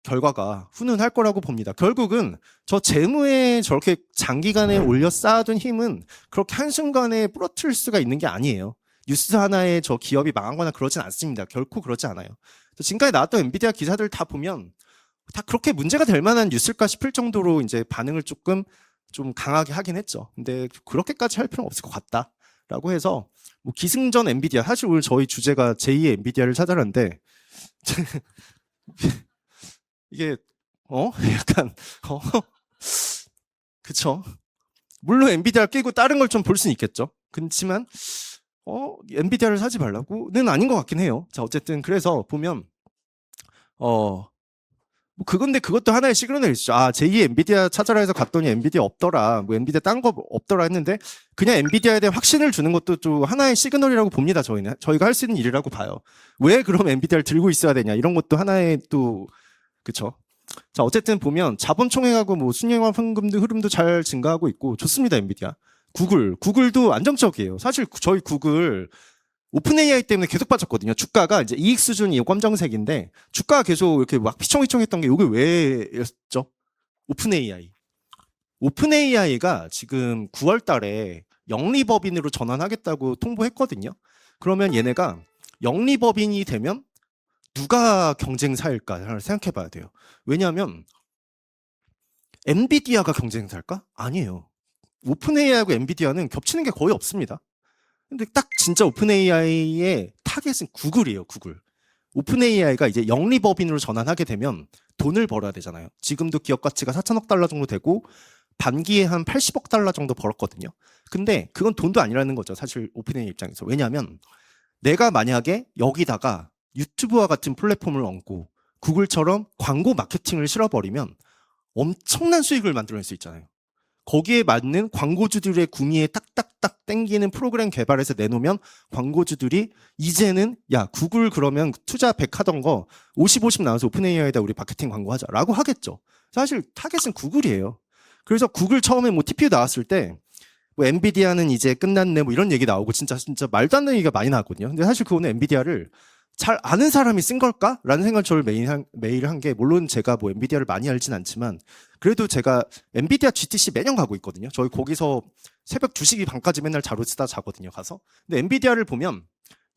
결과가 훈훈할 거라고 봅니다. 결국은 저 재무에 저렇게 장기간에 올려 쌓아둔 힘은 그렇게 한순간에 부러뜨릴 수가 있는 게 아니에요. 뉴스 하나에 저 기업이 망하거나 그러진 않습니다. 결코 그러지 않아요. 지금까지 나왔던 엔비디아 기사들 다 보면 다 그렇게 문제가 될 만한 뉴스일까 싶을 정도로 이제 반응을 좀 강하게 하긴 했죠. 근데 그렇게까지 할 필요는 없을 것 같다라고 해서 기승전 엔비디아, 사실 오늘 저희 주제가 제2의 엔비디아를 찾아라는데 이게 약간 그쵸. 물론 엔비디아를 끼고 다른 걸 좀 볼 수는 있겠죠. 그렇지만 엔비디아를 사지 말라고는 아닌 것 같긴 해요. 자, 어쨌든 그래서 보면 그건데 그것도 하나의 시그널이죠. 제2의 엔비디아 찾아라 해서 갔더니 엔비디아 없더라. 엔비디아 딴 거 없더라 했는데 그냥 엔비디아에 대한 확신을 주는 것도 좀 하나의 시그널이라고 봅니다. 저희가 할 수 있는 일이라고 봐요. 왜 그럼 엔비디아를 들고 있어야 되냐. 이런 것도 하나의 또 그쵸. 자, 어쨌든 보면 자본 총액하고 순영화 현금도 흐름도 잘 증가하고 있고 좋습니다. 엔비디아. 구글도 안정적이에요. 사실 저희 구글 오픈 AI 때문에 계속 빠졌거든요. 주가가 이제 이익 수준이 검정색인데 주가가 계속 이렇게 막 휘청휘청했던 게 이게 왜였죠? 오픈 AI가 지금 9월 달에 영리법인으로 전환하겠다고 통보했거든요. 그러면 얘네가 영리법인이 되면 누가 경쟁사일까 생각해 봐야 돼요. 왜냐하면 엔비디아가 경쟁사일까? 아니에요. 오픈AI하고 엔비디아는 겹치는 게 거의 없습니다. 근데 딱 진짜 오픈AI의 타겟은 구글이에요, 구글. 오픈AI가 이제 영리법인으로 전환하게 되면 돈을 벌어야 되잖아요. 지금도 기업 가치가 4천억 달러 정도 되고 반기에 한 80억 달러 정도 벌었거든요. 근데 그건 돈도 아니라는 거죠, 사실 오픈AI 입장에서. 왜냐하면 내가 만약에 여기다가 유튜브와 같은 플랫폼을 얹고 구글처럼 광고 마케팅을 실어버리면 엄청난 수익을 만들어낼 수 있잖아요. 거기에 맞는 광고주들의 구미에 딱딱딱 땡기는 프로그램 개발해서 내놓으면 광고주들이 이제는 야 구글 그러면 투자 100 하던 거 50, 50 나와서 오픈AI에다 우리 마케팅 광고 하자라고 하겠죠. 사실 타겟은 구글이에요. 그래서 구글 처음에 뭐 TPU 나왔을 때 뭐 엔비디아는 이제 끝났네 뭐 이런 얘기 나오고 진짜 말도 안 되는 얘기가 많이 나왔거든요. 근데 사실 그거는 엔비디아를 잘 아는 사람이 쓴 걸까? 라는 생각을 저를 매일 한 게, 물론 제가 뭐 엔비디아를 많이 알진 않지만, 그래도 제가 엔비디아 GTC 매년 가고 있거든요. 저희 거기서 새벽 2시 반까지 맨날 자료 쓰다 자거든요, 가서. 근데 엔비디아를 보면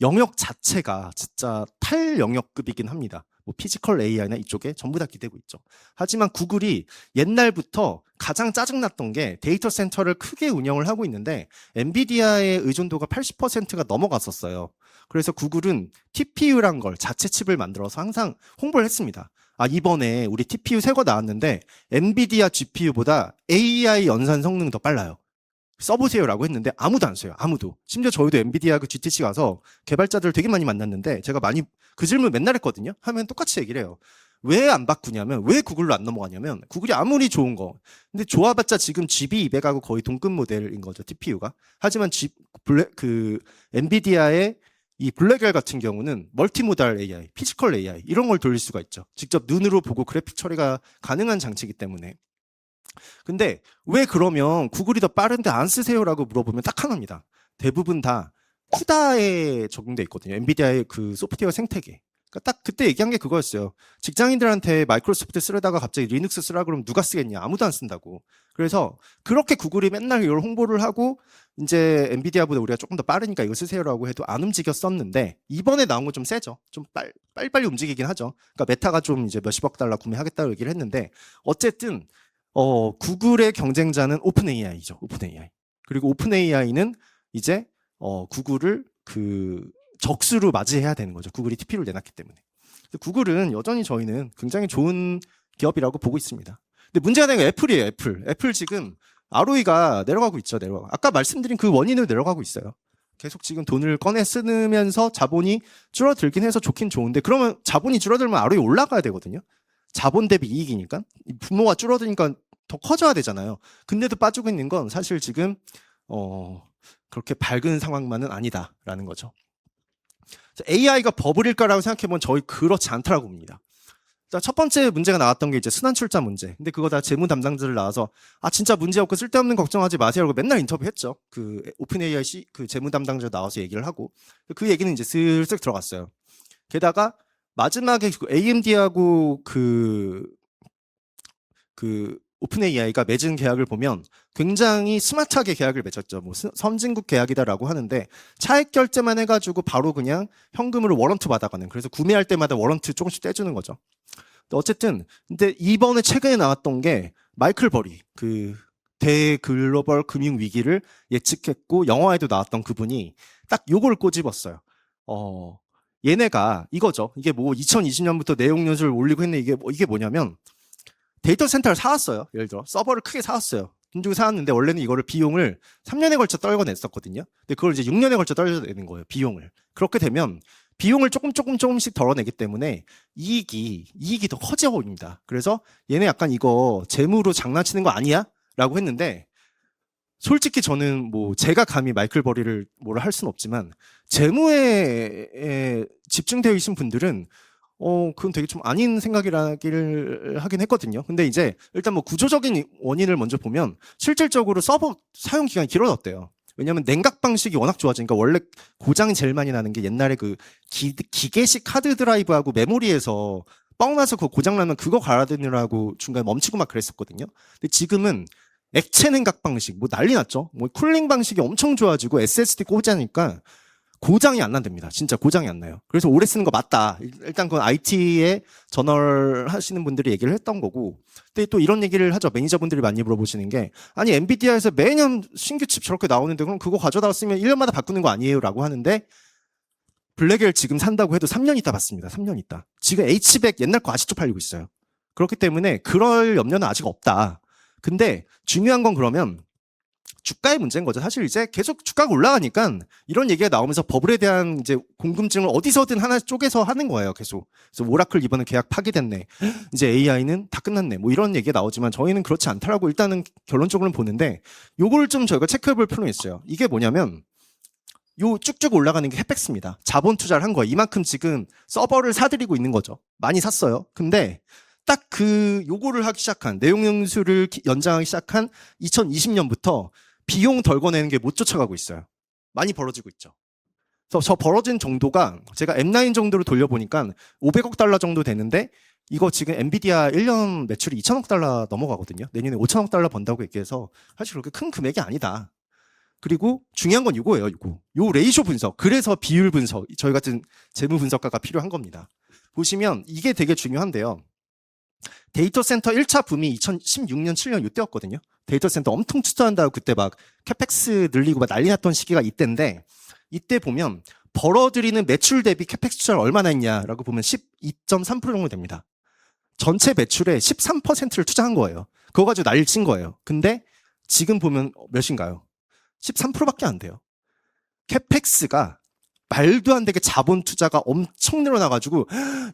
영역 자체가 진짜 탈 영역급이긴 합니다. 뭐 피지컬 AI나 이쪽에 전부 다 기대고 있죠. 하지만 구글이 옛날부터 가장 짜증났던 게 데이터 센터를 크게 운영을 하고 있는데 엔비디아의 의존도가 80%가 넘어갔었어요. 그래서 구글은 TPU란 걸 자체 칩을 만들어서 항상 홍보를 했습니다. 아, 이번에 우리 TPU 새 거 나왔는데 엔비디아 GPU보다 AI 연산 성능이 더 빨라요. 써보세요라고 했는데 아무도 안 써요. 아무도. 심지어 저희도 엔비디아 그 GTC 가서 개발자들 되게 많이 만났는데 제가 많이 그 질문 맨날 했거든요. 하면 똑같이 얘기를 해요. 왜 안 바꾸냐면, 왜 구글로 안 넘어가냐면, 구글이 아무리 좋은 거. 근데 좋아봤자 지금 GB200하고 거의 동급 모델인 거죠, TPU가. 하지만 엔비디아의 이 블랙엘 같은 경우는 멀티모달 AI, 피지컬 AI 이런 걸 돌릴 수가 있죠. 직접 눈으로 보고 그래픽 처리가 가능한 장치이기 때문에. 근데 왜 그러면 구글이 더 빠른데 안 쓰세요라고 물어보면 딱 하나입니다. 대부분 다 쿠다에 적용돼 있거든요. 엔비디아의 그 소프트웨어 생태계. 그러니까 딱 그때 얘기한 게 그거였어요. 직장인들한테 마이크로소프트 쓰려다가 갑자기 리눅스 쓰라 그러면 누가 쓰겠냐? 아무도 안 쓴다고. 그래서 그렇게 구글이 맨날 이걸 홍보를 하고 이제 엔비디아보다 우리가 조금 더 빠르니까 이거 쓰세요라고 해도 안 움직였었는데 이번에 나온 건 좀 세죠. 좀 빨리빨리 움직이긴 하죠. 그러니까 메타가 좀 이제 몇십억 달러 구매하겠다고 얘기를 했는데 어쨌든 구글의 경쟁자는 오픈AI죠. 오픈AI. 그리고 오픈AI는 이제 구글을 그 적수로 맞이해야 되는 거죠. 구글이 TPU를 내놨기 때문에. 구글은 여전히 저희는 굉장히 좋은 기업이라고 보고 있습니다. 근데 문제가 되는 게 애플이에요. 애플 지금 ROE가 내려가고 있죠. 아까 말씀드린 그 원인으로 내려가고 있어요. 계속 지금 돈을 꺼내 쓰면서 자본이 줄어들긴 해서 좋긴 좋은데 그러면 자본이 줄어들면 ROE 올라가야 되거든요. 자본 대비 이익이니까. 부모가 줄어드니까 더 커져야 되잖아요. 근데도 빠지고 있는 건 사실 지금 그렇게 밝은 상황만은 아니다라는 거죠. AI가 버블일까라고 생각해보면 저희 그렇지 않다라고 봅니다. 자, 첫 번째 문제가 나왔던 게 이제 순환 출자 문제. 근데 그거 다 재무 담당자들 나와서 아 진짜 문제 없고 쓸데없는 걱정하지 마세요라고 맨날 인터뷰했죠. 그 오픈AI 그 재무 담당자 나와서 얘기를 하고 그 얘기는 이제 슬슬 들어갔어요. 게다가 마지막에 AMD하고 그 오픈AI가 맺은 계약을 보면 굉장히 스마트하게 계약을 맺었죠. 뭐 선진국 계약이다라고 하는데 차액 결제만 해가지고 바로 그냥 현금으로 워런트 받아가는. 그래서 구매할 때마다 워런트 조금씩 떼주는 거죠. 어쨌든 근데 이번에 최근에 나왔던 게 마이클 버리 그 대글로벌 금융 위기를 예측했고 영화에도 나왔던 그분이 딱 요걸 꼬집었어요. 얘네가 이거죠. 이게 뭐 2020년부터 내용 연수를 올리고 했네. 이게 뭐냐면 데이터 센터를 사왔어요. 예를 들어 서버를 크게 사왔어요. 돈 주고 사왔는데 원래는 이거를 비용을 3년에 걸쳐 떨궈냈었거든요. 근데 그걸 이제 6년에 걸쳐 떨궈내는 거예요. 비용을. 그렇게 되면 비용을 조금씩 덜어내기 때문에 이익이 더 커져 보입니다. 그래서 얘네 약간 이거 재무로 장난치는 거 아니야? 라고 했는데 솔직히 저는 뭐 제가 감히 마이클 버리를 뭐라 할 수는 없지만 재무에 집중되어 있는 분들은 그건 되게 좀 아닌 생각이라기를 하긴 했거든요. 근데 이제 일단 뭐 구조적인 원인을 먼저 보면 실질적으로 서버 사용 기간이 길어졌대요. 왜냐하면 냉각 방식이 워낙 좋아지니까 원래 고장이 제일 많이 나는 게 옛날에 그 기계식 하드 드라이브하고 메모리에서 뻥 나서 그 고장 나면 그거 갈아드느라고 중간에 멈추고 막 그랬었거든요. 근데 지금은 액체 냉각 방식 뭐 난리 났죠. 뭐 쿨링 방식이 엄청 좋아지고 SSD 꽂자니까 고장이 안 난답니다. 진짜 고장이 안 나요. 그래서 오래 쓰는 거 맞다. 일단 그건 IT에 전화를 하시는 분들이 얘기를 했던 거고. 근데 또 이런 얘기를 하죠. 매니저분들이 많이 물어보시는 게 아니 엔비디아에서 매년 신규 칩 저렇게 나오는데 그럼 그거 가져다 쓰면 1년마다 바꾸는 거 아니에요? 라고 하는데 블랙엘 지금 산다고 해도 3년 있다 받습니다. 3년 있다. 지금 H백 옛날 거 아직도 팔리고 있어요. 그렇기 때문에 그럴 염려는 아직 없다. 근데 중요한 건 그러면 주가의 문제인 거죠. 사실 이제 계속 주가가 올라가니까 이런 얘기가 나오면서 버블에 대한 이제 궁금증을 어디서든 하나 쪼개서 하는 거예요. 계속. 그래서 오라클 이번에 계약 파기됐네. 이제 AI는 다 끝났네. 뭐 이런 얘기가 나오지만 저희는 그렇지 않다라고 일단은 결론적으로는 보는데 요걸 좀 저희가 체크해 볼 필요는 있어요. 이게 뭐냐면 요 쭉쭉 올라가는 게 캡엑스입니다. 자본 투자를 한 거예요. 이만큼 지금 서버를 사들이고 있는 거죠. 많이 샀어요. 근데 딱 요거를 하기 시작한 내용 연수를 연장하기 시작한 2020년부터 비용 덜 거내는 게 못 쫓아가고 있어요. 많이 벌어지고 있죠. 그래서 저 벌어진 정도가 제가 M9 정도로 돌려보니까 500억 달러 정도 되는데 이거 지금 엔비디아 1년 매출이 2천억 달러 넘어가거든요. 내년에 5천억 달러 번다고 얘기해서 사실 그렇게 큰 금액이 아니다. 그리고 중요한 건 이거예요. 요 레이쇼 분석. 그래서 비율 분석. 저희 같은 재무 분석가가 필요한 겁니다. 보시면 이게 되게 중요한데요. 데이터 센터 1차 붐이 2016년, 7년 이때였거든요. 데이터 센터 엄청 투자한다고 그때 막 캐펙스 늘리고 막 난리 났던 시기가 이때인데 이때 보면 벌어들이는 매출 대비 캐펙스 투자를 얼마나 했냐라고 보면 12.3% 정도 됩니다. 전체 매출의 13%를 투자한 거예요. 그거 가지고 난리 친 거예요. 근데 지금 보면 몇인가요? 13%밖에 안 돼요. 캐펙스가 말도 안 되게 자본 투자가 엄청 늘어나가지고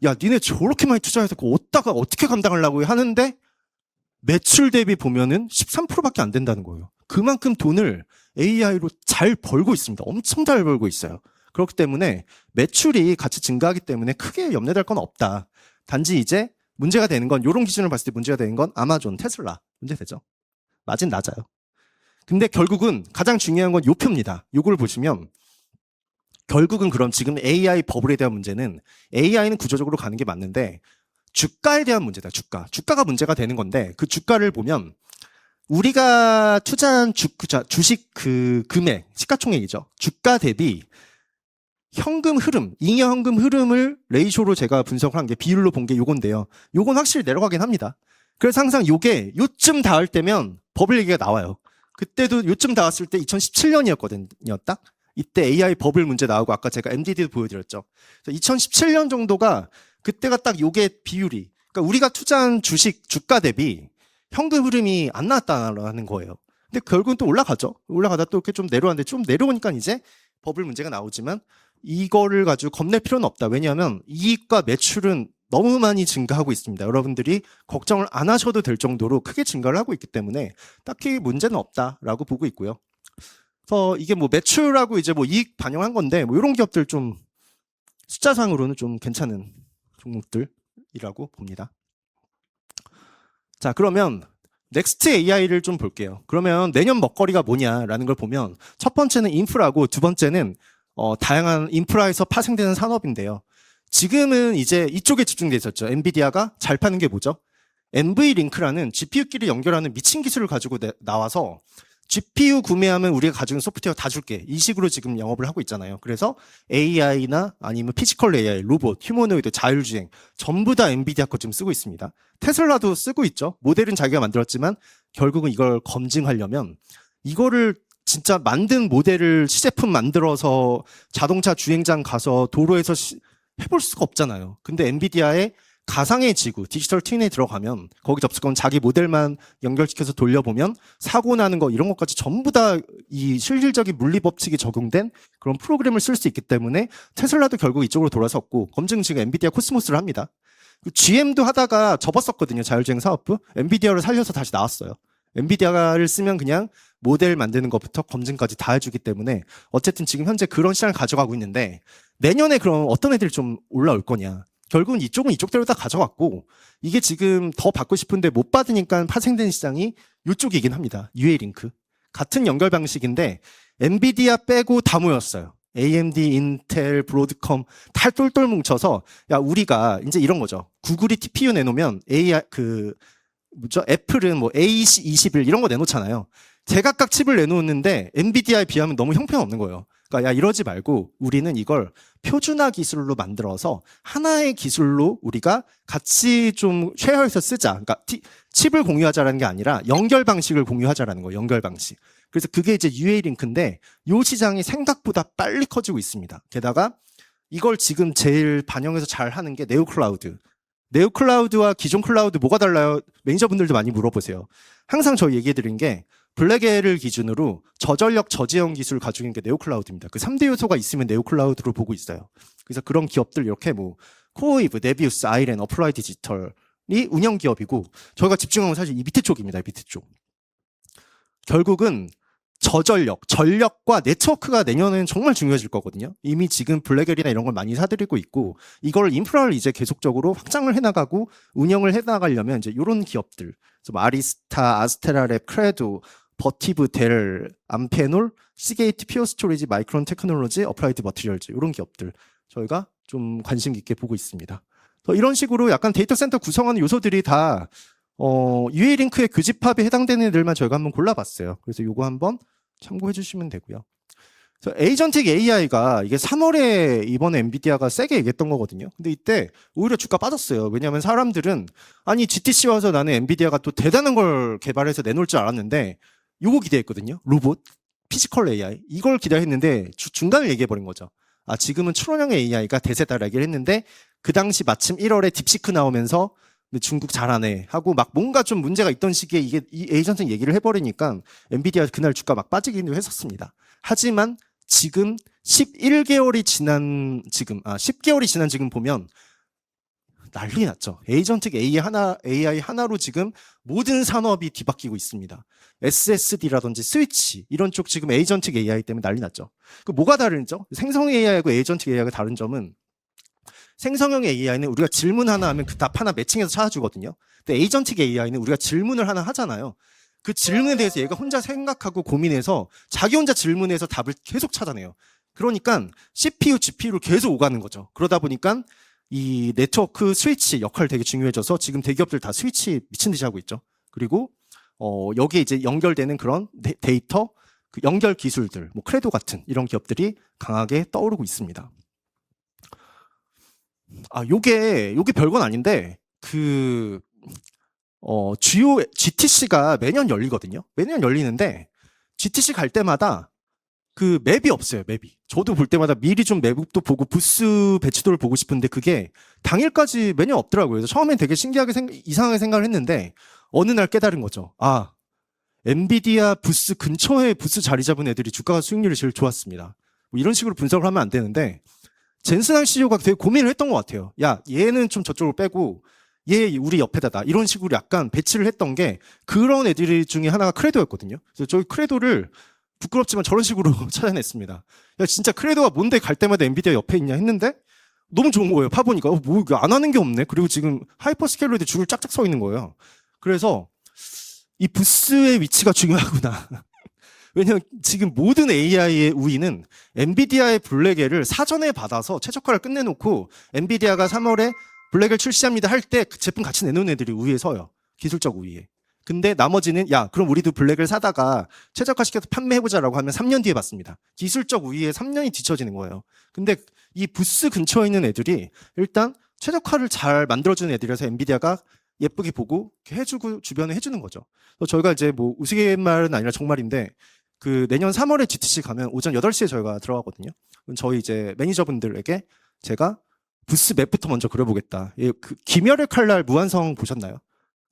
야 니네 저렇게 많이 투자해서 그거 어디다가 어떻게 감당하려고 하는데 매출 대비 보면은 13%밖에 안 된다는 거예요. 그만큼 돈을 AI로 잘 벌고 있습니다. 엄청 잘 벌고 있어요. 그렇기 때문에 매출이 같이 증가하기 때문에 크게 염려될 건 없다. 단지 이제 문제가 되는 건 이런 기준을 봤을 때 문제가 되는 건 아마존, 테슬라 문제되죠. 마진 낮아요. 근데 결국은 가장 중요한 건 요 표입니다. 요걸 보시면 결국은 그럼 지금 AI 버블에 대한 문제는 AI는 구조적으로 가는 게 맞는데 주가에 대한 문제다. 주가가 문제가 되는 건데 그 주가를 보면 우리가 투자한 주식 그 금액, 시가총액이죠. 주가 대비 현금 흐름, 잉여 현금 흐름을 레이쇼로 제가 분석을 한 게 비율로 본 게 요건데요. 요건 확실히 내려가긴 합니다. 그래서 항상 요게 요쯤 닿을 때면 버블 얘기가 나와요. 그때도 요쯤 닿았을 때 2017년이었거든요. 딱. 이때 AI 버블 문제 나오고 아까 제가 MDD도 보여드렸죠. 2017년 정도가 그때가 딱 요게 비율이 그러니까 우리가 투자한 주식 주가 대비 현금 흐름이 안 나왔다는 거예요. 근데 결국은 또 올라가죠. 올라가다 또 이렇게 좀 내려왔는데 좀 내려오니까 이제 버블 문제가 나오지만 이거를 가지고 겁낼 필요는 없다. 왜냐하면 이익과 매출은 너무 많이 증가하고 있습니다. 여러분들이 걱정을 안 하셔도 될 정도로 크게 증가를 하고 있기 때문에 딱히 문제는 없다라고 보고 있고요. 그래서 이게 뭐 매출하고 이제 뭐 이익 반영한 건데 뭐 이런 기업들 좀 숫자상으로는 좀 괜찮은 종목들이라고 봅니다. 자, 그러면 넥스트 AI를 좀 볼게요. 그러면 내년 먹거리가 뭐냐라는 걸 보면 첫 번째는 인프라고 두 번째는 다양한 인프라에서 파생되는 산업인데요. 지금은 이제 이쪽에 집중돼 있었죠. 엔비디아가 잘 파는 게 뭐죠? NV링크라는 GPU끼리 연결하는 미친 기술을 가지고 나와서 GPU 구매하면 우리가 가지고 있는 소프트웨어 다 줄게. 이 식으로 지금 영업을 하고 있잖아요. 그래서 AI나 아니면 피지컬 AI, 로봇, 휴머노이드, 자율주행 전부 다 엔비디아 거 지금 쓰고 있습니다. 테슬라도 쓰고 있죠. 모델은 자기가 만들었지만 결국은 이걸 검증하려면 이거를 진짜 만든 모델을 시제품 만들어서 자동차 주행장 가서 도로에서 해볼 수가 없잖아요. 근데 엔비디아의 가상의 지구, 디지털 트윈에 들어가면 거기 접속하면 자기 모델만 연결시켜서 돌려보면 사고 나는 거 이런 것까지 전부 다 이 실질적인 물리 법칙이 적용된 그런 프로그램을 쓸 수 있기 때문에 테슬라도 결국 이쪽으로 돌아섰고 검증 지금 엔비디아 코스모스를 합니다. GM도 하다가 접었었거든요. 자율주행 사업부. 엔비디아를 살려서 다시 나왔어요. 엔비디아를 쓰면 그냥 모델 만드는 것부터 검증까지 다 해주기 때문에 어쨌든 지금 현재 그런 시장을 가져가고 있는데 내년에 그럼 어떤 애들이 좀 올라올 거냐. 결국은 이쪽은 이쪽대로 다 가져갔고 이게 지금 더 받고 싶은데 못 받으니까 파생된 시장이 이쪽이긴 합니다. UA링크. 같은 연결 방식인데 엔비디아 빼고 다 모였어요. AMD, 인텔, 브로드컴 다 똘똘 뭉쳐서 야 우리가 이제 이런 거죠. 구글이 TPU 내놓으면 애플은 뭐 A21 이런 거 내놓잖아요. 제각각 칩을 내놓는데 엔비디아에 비하면 너무 형편없는 거예요. 그러니까 야 이러지 말고 우리는 이걸 표준화 기술로 만들어서 하나의 기술로 우리가 같이 좀 쉐어해서 쓰자. 그러니까 칩을 공유하자라는 게 아니라 연결 방식을 공유하자라는 거예요. 연결 방식. 그래서 그게 이제 UA 링크인데 이 시장이 생각보다 빨리 커지고 있습니다. 게다가 이걸 지금 제일 반영해서 잘 하는 게 네오클라우드. 네오클라우드와 기존 클라우드 뭐가 달라요? 매니저분들도 많이 물어보세요. 항상 저희 얘기해드린 게 블랙엘을 기준으로 저전력 저지형 기술 가지고 있는 게 네오클라우드입니다. 그 3대 요소가 있으면 네오클라우드로 보고 있어요. 그래서 그런 기업들 이렇게 뭐 코어웨이브, 네비우스, 아이렌, 어플라이 디지털이 운영 기업이고 저희가 집중하면 사실 이 밑에 쪽입니다. 이 밑에 쪽. 결국은 저전력, 전력과 네트워크가 내년에는 정말 중요해질 거거든요. 이미 지금 블랙엘이나 이런 걸 많이 사들이고 있고 이걸 인프라를 이제 계속적으로 확장을 해나가고 운영을 해나가려면 이제 이런 기업들, 뭐 아리스타, 아스테라랩, 크레도, 버티브, 델, 암페놀, 시게이트, 피어스토리지, 마이크론 테크놀로지, 어플라이드 머티리얼즈 이런 기업들 저희가 좀 관심 있게 보고 있습니다. 이런 식으로 약간 데이터 센터 구성하는 요소들이 다 UA 링크의 교집합에 해당되는 애들만 저희가 한번 골라봤어요. 그래서 요거 한번 참고해 주시면 되고요. 에이전틱 AI가 이게 3월에 이번에 엔비디아가 세게 얘기했던 거거든요. 근데 이때 오히려 주가 빠졌어요. 왜냐하면 사람들은 아니 GTC 와서 나는 엔비디아가 또 대단한 걸 개발해서 내놓을 줄 알았는데 요거 기대했거든요. 로봇, 피지컬 AI 이걸 기대했는데 중간을 얘기해버린 거죠. 아 지금은 추론형 AI가 대세다라 얘기를 했는데 그 당시 마침 1월에 딥시크 나오면서 근데 중국 잘하네 하고 막 뭔가 좀 문제가 있던 시기에 이게 이 에이전팅 얘기를 해버리니까 엔비디아 그날 주가 막 빠지기도 했었습니다. 하지만 지금 11개월이 지난 지금 10개월이 지난 지금 보면 난리 났죠. 에이전틱 AI 하나로 지금 모든 산업이 뒤바뀌고 있습니다. SSD라든지 스위치 이런 쪽 지금 에이전틱 AI 때문에 난리 났죠. 그 뭐가 다른죠? 생성 AI하고 에이전틱 AI가 다른 점은 생성형 AI는 우리가 질문 하나 하면 그 답 하나 매칭해서 찾아주거든요. 근데 에이전틱 AI는 우리가 질문을 하나 하잖아요. 그 질문에 대해서 얘가 혼자 생각하고 고민해서 자기 혼자 질문해서 답을 계속 찾아내요. 그러니까 CPU, GPU를 계속 오가는 거죠. 그러다 보니까 이 네트워크 스위치 역할 되게 중요해져서 지금 대기업들 다 스위치 미친 듯이 하고 있죠. 그리고 여기에 이제 연결되는 그런 데이터 그 연결 기술들, 뭐 크레도 같은 이런 기업들이 강하게 떠오르고 있습니다. 요게 별건 아닌데, 주요 GTC가 매년 열리거든요. 매년 열리는데, GTC 갈 때마다 그 맵이 없어요, 맵이. 저도 볼 때마다 미리 좀 맵도 보고 부스 배치도를 보고 싶은데 그게 당일까지 매년 없더라고요. 그래서 처음엔 되게 신기하게 이상하게 생각을 했는데, 어느 날 깨달은 거죠. 엔비디아 부스 근처에 부스 자리 잡은 애들이 주가가 수익률이 제일 좋았습니다. 뭐 이런 식으로 분석을 하면 안 되는데, 젠슨항 CEO가 되게 고민을 했던 것 같아요. 야, 얘는 좀 저쪽으로 빼고 얘 우리 옆에다다. 이런 식으로 약간 배치를 했던 게 그런 애들 중에 하나가 크레도였거든요. 그래서 저희 크레도를 부끄럽지만 저런 식으로 찾아냈습니다. 야, 진짜 크레도가 뭔데 갈 때마다 엔비디아 옆에 있냐 했는데 너무 좋은 거예요. 파보니까 뭐 안 하는 게 없네. 그리고 지금 하이퍼스케일러들 줄을 짝짝 서 있는 거예요. 그래서 이 부스의 위치가 중요하구나. 왜냐면 지금 모든 AI의 우위는 엔비디아의 블랙엘을 사전에 받아서 최적화를 끝내놓고 엔비디아가 3월에 블랙엘 출시합니다 할 때 그 제품 같이 내놓은 애들이 우위에 서요. 기술적 우위에. 근데 나머지는 야 그럼 우리도 블랙엘 사다가 최적화시켜서 판매해보자라고 하면 3년 뒤에 받습니다. 기술적 우위에 3년이 뒤처지는 거예요. 근데 이 부스 근처에 있는 애들이 일단 최적화를 잘 만들어주는 애들이라서 엔비디아가 예쁘게 보고 해주고 주변에 해주는 거죠. 저희가 이제 뭐 우스갯말은 아니라 정말인데 그 내년 3월에 GTC 가면 오전 8시에 저희가 들어가거든요. 저희 이제 매니저분들에게 제가 부스 맵부터 먼저 그려보겠다. 그 김열의 칼날 무한성 보셨나요?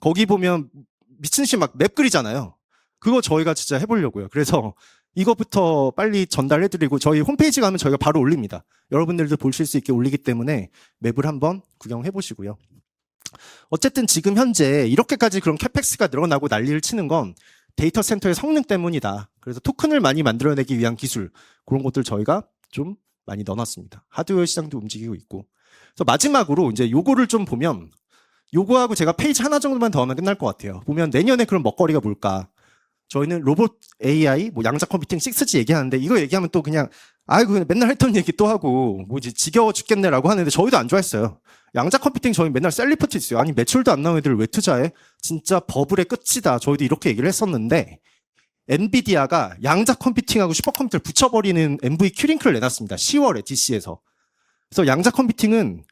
거기 보면 미친 듯이 막 맵 그리잖아요. 그거 저희가 진짜 해보려고요. 그래서 이것부터 빨리 전달해드리고 저희 홈페이지 가면 저희가 바로 올립니다. 여러분들도 보실 수 있게 올리기 때문에 맵을 한번 구경해보시고요. 어쨌든 지금 현재 이렇게까지 그런 캐펙스가 늘어나고 난리를 치는 건 데이터 센터의 성능 때문이다. 그래서 토큰을 많이 만들어내기 위한 기술 그런 것들 저희가 좀 많이 넣어놨습니다. 하드웨어 시장도 움직이고 있고. 그래서 마지막으로 이제 요거를 좀 보면 요거하고 제가 페이지 하나 정도만 더 하면 끝날 것 같아요. 보면 내년에 그런 먹거리가 뭘까? 저희는 로봇 AI, 뭐 양자 컴퓨팅 6G 얘기하는데 이거 얘기하면 또 그냥 아이고 그냥 맨날 했던 얘기 또 하고 뭐지 지겨워 죽겠네라고 하는데 저희도 안 좋아했어요. 양자 컴퓨팅 저희 맨날 셀리프트 있어요. 아니 매출도 안 나오는 애들 왜 투자해? 진짜 버블의 끝이다. 저희도 이렇게 얘기를 했었는데 엔비디아가 양자 컴퓨팅하고 슈퍼컴퓨터를 붙여버리는 NV 큐링크를 내놨습니다. 10월에 DC에서. 그래서 양자 컴퓨팅은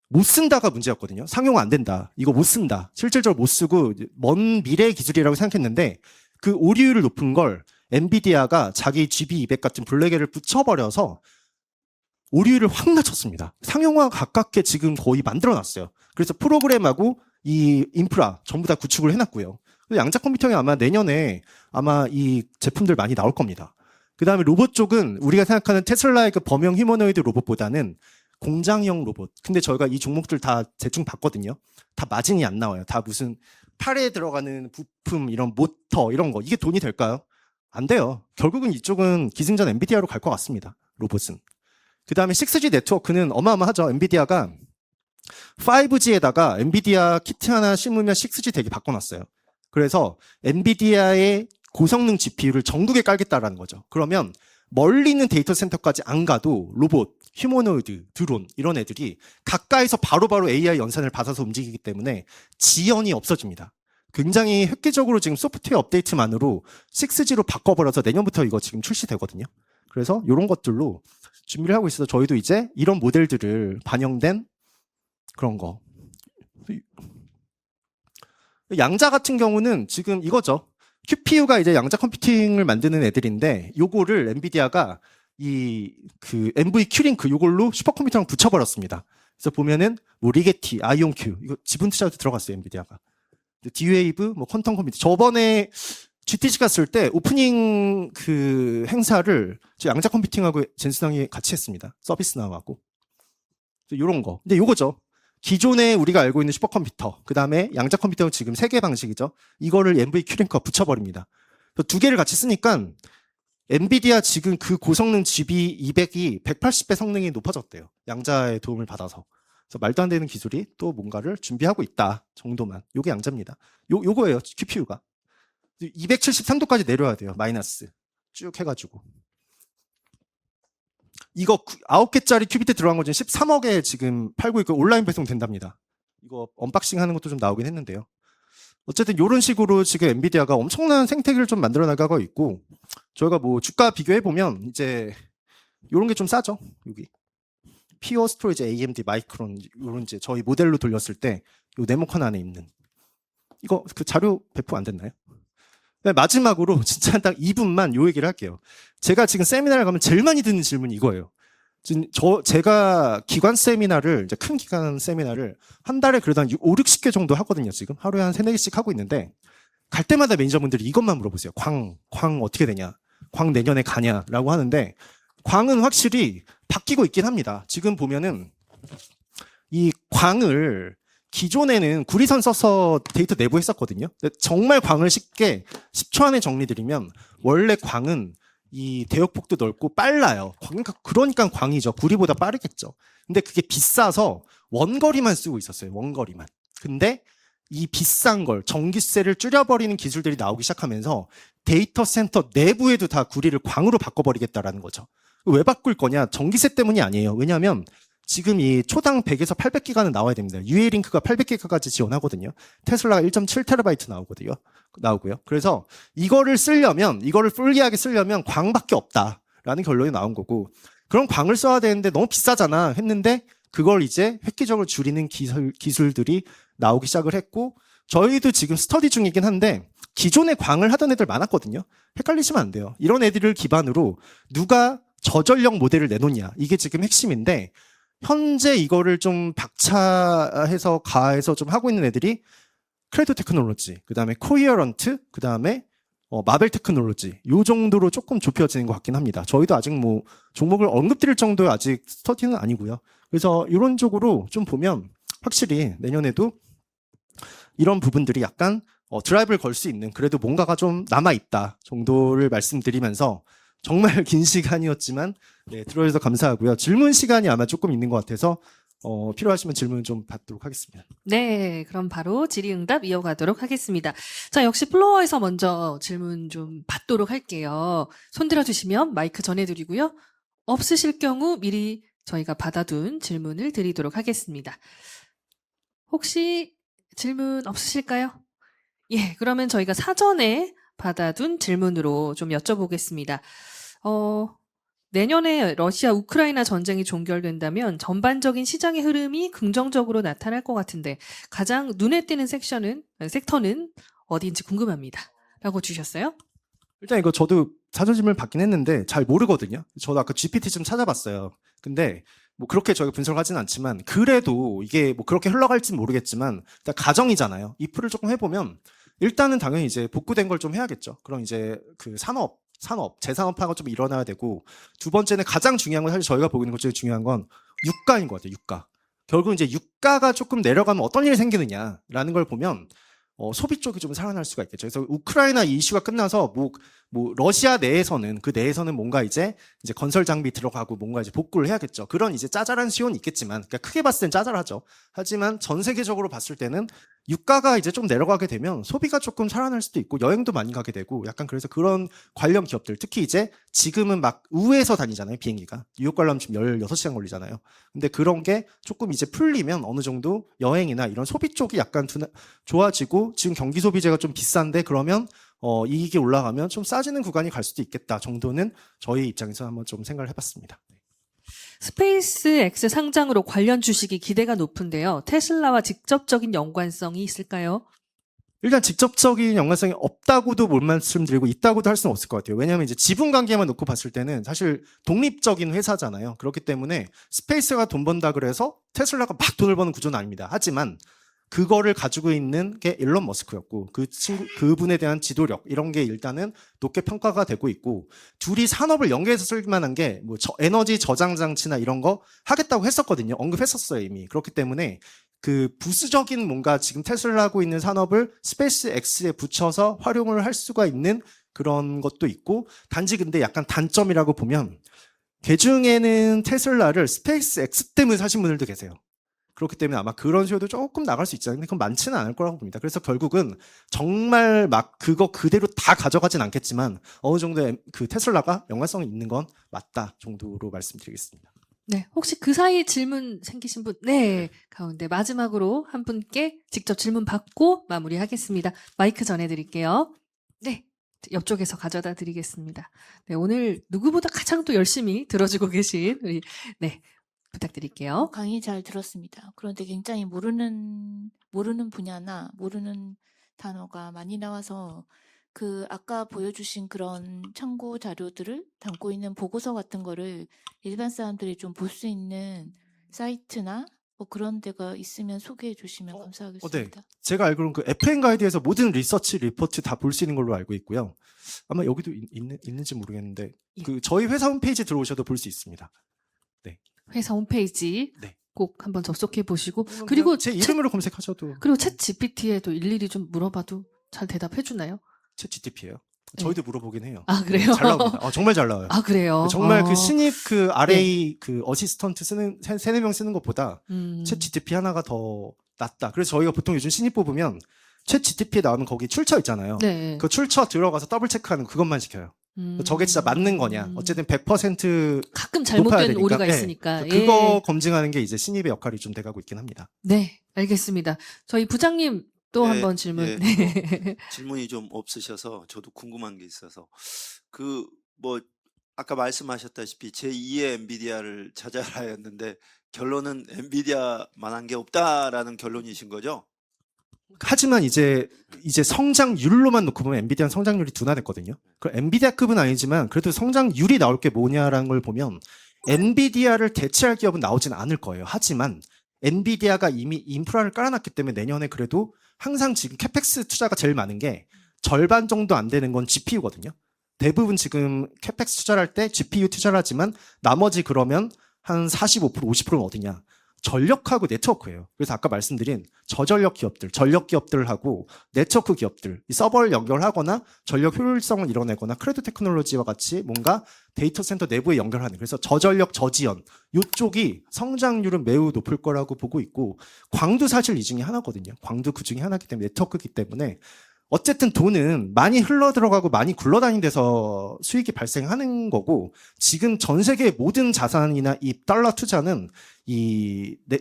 못 쓴다가 문제였거든요. 상용 안 된다. 이거 못 쓴다. 실질적으로 못 쓰고 먼 미래의 기술이라고 생각했는데 그 오류율을 높은 걸 엔비디아가 자기 GB200 같은 블랙에를 붙여버려서 오류율을 확 낮췄습니다. 상용화 가깝게 지금 거의 만들어놨어요. 그래서 프로그램하고 이 인프라 전부 다 구축을 해놨고요. 양자 컴퓨팅이 아마 내년에 아마 이 제품들 많이 나올 겁니다. 그 다음에 로봇 쪽은 우리가 생각하는 테슬라의 그 범용 휴머노이드 로봇보다는 공장형 로봇. 근데 저희가 이 종목들 다 대충 봤거든요. 다 마진이 안 나와요. 다 무슨 팔에 들어가는 부품, 이런 모터, 이런 거. 이게 돈이 될까요? 안 돼요. 결국은 이쪽은 기승전 엔비디아로 갈 것 같습니다. 로봇은. 그 다음에 6G 네트워크는 어마어마하죠. 엔비디아가 5G에다가 엔비디아 키트 하나 심으면 6G 되게 바꿔놨어요. 그래서 엔비디아의 고성능 GPU를 전국에 깔겠다라는 거죠. 그러면 멀리 있는 데이터 센터까지 안 가도 로봇, 휴머노이드, 드론 이런 애들이 가까이서 바로바로 AI 연산을 받아서 움직이기 때문에 지연이 없어집니다. 굉장히 획기적으로 지금 소프트웨어 업데이트만으로 6G로 바꿔버려서 내년부터 이거 지금 출시되거든요. 그래서 이런 것들로 준비를 하고 있어서 저희도 이제 이런 모델들을 반영된 그런 거. 양자 같은 경우는 지금 이거죠. QPU가 이제 양자 컴퓨팅을 만드는 애들인데 요거를 엔비디아가 이 그 NV 큐링크 요걸로 슈퍼컴퓨터랑 붙여버렸습니다. 그래서 보면은 뭐 리게티, 아이온큐 이거 지분 투자도 들어갔어요 엔비디아가. D-Wave, 뭐 퀀텀 컴퓨터. 저번에 GTC 갔을 때 오프닝 그 행사를 저 양자 컴퓨팅하고 젠슨왕이 같이 했습니다. 서비스 나와고 요런 거. 근데 요거죠. 기존에 우리가 알고 있는 슈퍼컴퓨터, 그 다음에 양자 컴퓨터는 지금 3개 방식이죠. 이거를 NV 큐링크가 붙여버립니다. 두 개를 같이 쓰니까 엔비디아 지금 그 고성능 GB200이 180배 성능이 높아졌대요. 양자의 도움을 받아서. 그래서 말도 안 되는 기술이 또 뭔가를 준비하고 있다 정도만. 요게 양자입니다. 요거예요, QPU가. 273도까지 내려야 돼요, 마이너스. 쭉 해가지고. 이거 9개짜리 큐비트 들어간 거 지금 13억에 지금 팔고 있고 온라인 배송 된답니다. 이거 언박싱 하는 것도 좀 나오긴 했는데요. 어쨌든 이런 식으로 지금 엔비디아가 엄청난 생태계를 좀 만들어 나가고 있고, 저희가 뭐 주가 비교해 보면 이제 이런 게 좀 싸죠. 여기 피어 스토리지 AMD 마이크론 이런 이제 저희 모델로 돌렸을 때 이 네모칸 안에 있는 이거 그 자료 배포 안 됐나요? 네, 마지막으로 진짜 딱 2분만 요 얘기를 할게요. 제가 지금 세미나를 가면 제일 많이 듣는 질문이 이거예요. 제가 기관 세미나를, 이제 큰 기관 세미나를 한 달에 그래도 한 5, 60개 정도 하거든요, 지금. 하루에 한 3, 4개씩 하고 있는데, 갈 때마다 매니저분들이 이것만 물어보세요. 광 어떻게 되냐? 광 내년에 가냐라고 하는데, 광은 확실히 바뀌고 있긴 합니다. 지금 보면은, 이 광을 기존에는 구리선 써서 데이터 내부했었거든요. 정말 광을 쉽게 10초 안에 정리드리면, 원래 광은 이 대역폭도 넓고 빨라요. 그러니까 광이죠. 구리보다 빠르겠죠. 근데 그게 비싸서 원거리만 쓰고 있었어요. 원거리만. 근데 이 비싼 걸 전기세를 줄여버리는 기술들이 나오기 시작하면서 데이터 센터 내부에도 다 구리를 광으로 바꿔버리겠다라는 거죠. 왜 바꿀 거냐? 전기세 때문이 아니에요. 왜냐하면 지금 이 초당 100에서 800기가는 나와야 됩니다. UA링크가 800기가까지 지원하거든요. 테슬라가 1.7TB 나오고요. 그래서 이거를 풀리하게 쓰려면 광밖에 없다라는 결론이 나온 거고, 그런 광을 써야 되는데 너무 비싸잖아 했는데 그걸 이제 획기적으로 줄이는 기술들이 나오기 시작을 했고, 저희도 지금 스터디 중이긴 한데 기존에 광을 하던 애들 많았거든요. 헷갈리시면 안 돼요. 이런 애들을 기반으로 누가 저전력 모델을 내놓냐, 이게 지금 핵심인데, 현재 이거를 좀 박차해서 가해서 좀 하고 있는 애들이 크레도 테크놀로지, 그 다음에 코이어런트, 그 다음에 마벨 테크놀로지, 요 정도로 조금 좁혀지는 것 같긴 합니다. 저희도 아직 뭐 종목을 언급드릴 정도의 아직 스터디는 아니고요. 그래서 이런 쪽으로 좀 보면 확실히 내년에도 이런 부분들이 약간 드라이브를 걸 수 있는, 그래도 뭔가가 좀 남아있다 정도를 말씀드리면서, 정말 긴 시간이었지만 네, 들어주셔서 감사하고요. 질문 시간이 아마 조금 있는 것 같아서 필요하시면 질문 좀 받도록 하겠습니다. 네, 그럼 바로 질의응답 이어가도록 하겠습니다. 자, 역시 플로어에서 먼저 질문 좀 받도록 할게요. 손 들어주시면 마이크 전해드리고요. 없으실 경우 미리 저희가 받아둔 질문을 드리도록 하겠습니다. 혹시 질문 없으실까요? 예, 그러면 저희가 사전에 받아둔 질문으로 좀 여쭤보겠습니다. 내년에 러시아 우크라이나 전쟁이 종결된다면 전반적인 시장의 흐름이 긍정적으로 나타날 것 같은데 가장 눈에 띄는 섹터는 어디인지 궁금합니다. 라고 주셨어요. 일단 이거 저도 자존심을 받긴 했는데 잘 모르거든요. 저도 아까 GPT 좀 찾아봤어요. 근데 뭐 그렇게 저희가 분석을 하진 않지만 그래도 이게 뭐 그렇게 흘러갈지는 모르겠지만 일단 가정이잖아요. 이프를 조금 해보면 일단은 당연히 이제 복구된 걸 좀 해야겠죠. 그럼 이제 그 산업, 재산업화가 좀 일어나야 되고 두 번째는 가장 중요한 건 사실 저희가 보고 있는 것 중에 중요한 건 유가인 것 같아요. 유가. 결국 이제 유가가 조금 내려가면 어떤 일이 생기느냐라는 걸 보면 소비 쪽이 좀 살아날 수가 있겠죠. 그래서 우크라이나 이슈가 끝나서 뭐 러시아 내에서는 그 내에서는 뭔가 이제 건설 장비 들어가고 뭔가 이제 복구를 해야겠죠. 그런 이제 짜잘한 수요는 있겠지만, 그러니까 크게 봤을 땐 짜잘하죠. 하지만 전 세계적으로 봤을 때는 유가가 이제 좀 내려가게 되면 소비가 조금 살아날 수도 있고 여행도 많이 가게 되고 약간 그래서 그런 관련 기업들 특히 이제 지금은 막 우에서 다니잖아요. 비행기가 뉴욕 가려면 지금 16시간 걸리잖아요. 근데 그런 게 조금 이제 풀리면 어느 정도 여행이나 이런 소비 쪽이 약간 좋아지고 지금 경기 소비재가 좀 비싼데 그러면 이익이 올라가면 좀 싸지는 구간이 갈 수도 있겠다 정도는 저희 입장에서 한번 좀 생각을 해봤습니다. 스페이스X 상장으로 관련 주식이 기대가 높은데요. 테슬라와 직접적인 연관성이 있을까요? 일단 직접적인 연관성이 없다고도 못 말씀드리고 있다고도 할 수는 없을 것 같아요. 왜냐하면 이제 지분 관계만 놓고 봤을 때는 사실 독립적인 회사잖아요. 그렇기 때문에 스페이스가 돈 번다 그래서 테슬라가 막 돈을 버는 구조는 아닙니다. 하지만 그거를 가지고 있는 게 일론 머스크였고 그분에 대한 지도력 이런 게 일단은 높게 평가가 되고 있고 둘이 산업을 연계해서 쓸 만한 게 뭐 에너지 저장 장치나 이런 거 하겠다고 했었거든요. 언급했었어요 이미. 그렇기 때문에 그 부수적인 뭔가 지금 테슬라 하고 있는 산업을 스페이스 X에 붙여서 활용을 할 수가 있는 그런 것도 있고 단지 근데 약간 단점이라고 보면 개중에는 테슬라를 스페이스 X 때문에 사신 분들도 계세요. 그렇기 때문에 아마 그런 수요도 조금 나갈 수 있잖아요. 근데 그건 많지는 않을 거라고 봅니다. 그래서 결국은 정말 막 그거 그대로 다 가져가진 않겠지만 어느 정도의 그 테슬라가 연관성이 있는 건 맞다 정도로 말씀드리겠습니다. 네, 혹시 그 사이 질문 생기신 분? 네, 가운데 마지막으로 한 분께 직접 질문 받고 마무리하겠습니다. 마이크 전해드릴게요. 네, 옆쪽에서 가져다 드리겠습니다. 네, 오늘 누구보다 가장 또 열심히 들어주고 계신 우리 네. 부탁드릴게요. 강의 잘 들었습니다. 그런데 굉장히 모르는 분야나 모르는 단어가 많이 나와서 그 아까 보여주신 그런 참고 자료들을 담고 있는 보고서 같은 거를 일반 사람들이 좀 볼 수 있는 사이트나 뭐 그런 데가 있으면 소개해 주시면 감사하겠습니다. 네. 제가 알기로는 그 FN 가이드에서 모든 리서치 리포트 다 볼 수 있는 걸로 알고 있고요. 아마 여기도 있는지 모르겠는데 예. 그 저희 회사 홈페이지 들어오셔도 볼 수 있습니다. 회사 홈페이지 네. 꼭 한번 접속해 보시고 그리고 제 이름으로 검색하셔도 그리고 챗 GPT에도 일일이 좀 물어봐도 잘 대답해 주나요? 챗 GTP예요. 네. 저희도 물어보긴 해요. 아, 그래요? 잘 나옵니다. 정말 잘 나와요. 아, 그래요? 정말 그 신입 그 RA 그 어시스턴트 쓰는 3-4명 쓰는 것보다 챗 GTP 하나가 더 낫다. 그래서 저희가 보통 요즘 신입 뽑으면 챗 GTP에 나오면 거기 출처 있잖아요. 네. 그 출처 들어가서 더블 체크하는 그것만 시켜요. 저게 진짜 맞는 거냐. 어쨌든 100% 가끔 높아야 잘못된 되니까. 오류가 네. 있으니까. 그거 검증하는 게 이제 신입의 역할이 좀 돼가고 있긴 합니다. 네, 알겠습니다. 저희 부장님 또 네, 한번 질문. 예, 네. 질문이 좀 없으셔서 저도 궁금한 게 있어서 그 뭐 아까 말씀하셨다시피 제2의 엔비디아를 찾아라였는데 결론은 엔비디아만한 게 없다라는 결론이신 거죠? 하지만 이제 성장률로만 놓고 보면 엔비디아는 성장률이 둔화됐거든요. 그 엔비디아급은 아니지만 그래도 성장률이 나올 게 뭐냐라는 걸 보면 엔비디아를 대체할 기업은 나오진 않을 거예요. 하지만 엔비디아가 이미 인프라를 깔아놨기 때문에 내년에 그래도 항상 지금 캐펙스 투자가 제일 많은 게 절반 정도 안 되는 건 GPU거든요. 대부분 지금 캐펙스 투자를 할 때 GPU 투자를 하지만 나머지 그러면 한 45%, 50%는 어디냐? 전력하고 네트워크예요. 그래서 아까 말씀드린 저전력 기업들, 전력 기업들하고 네트워크 기업들, 이 서버를 연결하거나 전력 효율성을 이뤄내거나 크레드 테크놀로지와 같이 뭔가 데이터 센터 내부에 연결하는, 그래서 저전력, 저지연 이쪽이 성장률은 매우 높을 거라고 보고 있고, 광도 사실 이 중에 하나거든요. 광도 그 중에 하나이기 때문에 네트워크이기 때문에 어쨌든 돈은 많이 흘러 들어가고 많이 굴러다니는 데서 수익이 발생하는 거고, 지금 전 세계 모든 자산이나 이 달러 투자는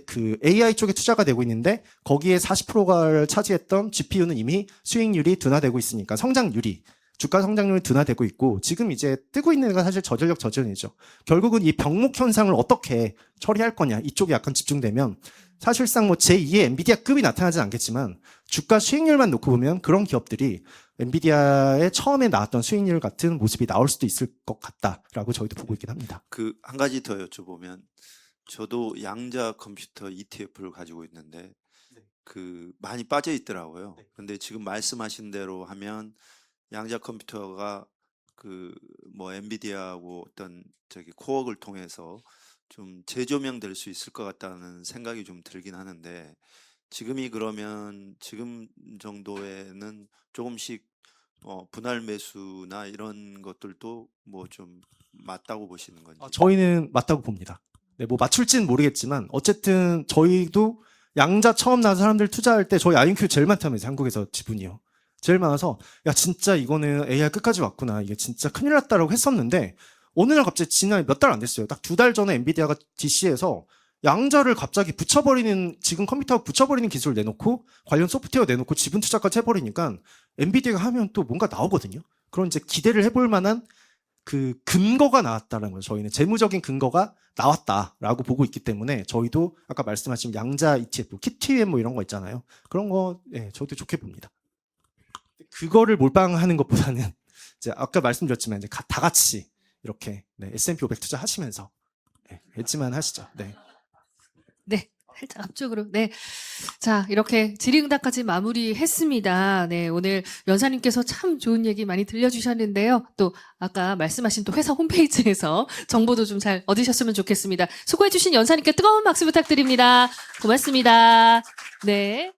그 AI 쪽에 투자가 되고 있는데 거기에 40%를 차지했던 GPU는 이미 수익률이 둔화되고 있으니까 성장률이 주가 성장률이 둔화되고 있고 지금 이제 뜨고 있는 애가 사실 저전력 저전이죠. 결국은 이 병목 현상을 어떻게 처리할 거냐 이쪽에 약간 집중되면 사실상 뭐 제2의 엔비디아급이 나타나진 않겠지만 주가 수익률만 놓고 보면 그런 기업들이 엔비디아의 처음에 나왔던 수익률 같은 모습이 나올 수도 있을 것 같다라고 저희도 보고 있긴 합니다. 그 한 가지 더 여쭤보면 저도 양자 컴퓨터 ETF를 가지고 있는데 그 많이 빠져 있더라고요. 근데 지금 말씀하신 대로 하면 양자 컴퓨터가 그 뭐 엔비디아하고 어떤 저기 코어를 통해서 좀 재조명될 수 있을 것 같다는 생각이 좀 들긴 하는데 지금이 그러면 지금 정도에는 조금씩 분할 매수나 이런 것들도 뭐 좀 맞다고 보시는 건지. 저희는 맞다고 봅니다. 네, 뭐 맞출지는 모르겠지만 어쨌든 저희도 양자 처음 나온 사람들 투자할 때 저희 INQ 제일 많다면서요. 한국에서 지분이요. 제일 많아서 야 진짜 이거는 AI 끝까지 왔구나. 이게 진짜 큰일 났다라고 했었는데 어느 날 갑자기 지난 몇 달 안 됐어요. 딱 2달 전에 엔비디아가 DC에서 양자를 갑자기 붙여버리는 지금 컴퓨터가 붙여버리는 기술을 내놓고 관련 소프트웨어 내놓고 지분 투자까지 해버리니까 엔비디아가 하면 또 뭔가 나오거든요. 그런 이제 기대를 해볼 만한 그 근거가 나왔다는 거죠. 저희는 재무적인 근거가 나왔다라고 보고 있기 때문에 저희도 아까 말씀하신 양자 ETF, 키티엠 뭐 이런 거 있잖아요. 그런 거 예, 저도 좋게 봅니다. 그거를 몰빵하는 것보다는 이제 아까 말씀드렸지만 이제 다 같이 이렇게 네, S&P 500 투자하시면서 네, 엣지만 하시죠. 네. 네. 살짝 앞쪽으로. 네. 자, 이렇게 질의응답까지 마무리했습니다. 네. 오늘 연사님께서 참 좋은 얘기 많이 들려주셨는데요. 또, 아까 말씀하신 또 회사 홈페이지에서 정보도 좀 잘 얻으셨으면 좋겠습니다. 수고해주신 연사님께 뜨거운 박수 부탁드립니다. 고맙습니다. 네.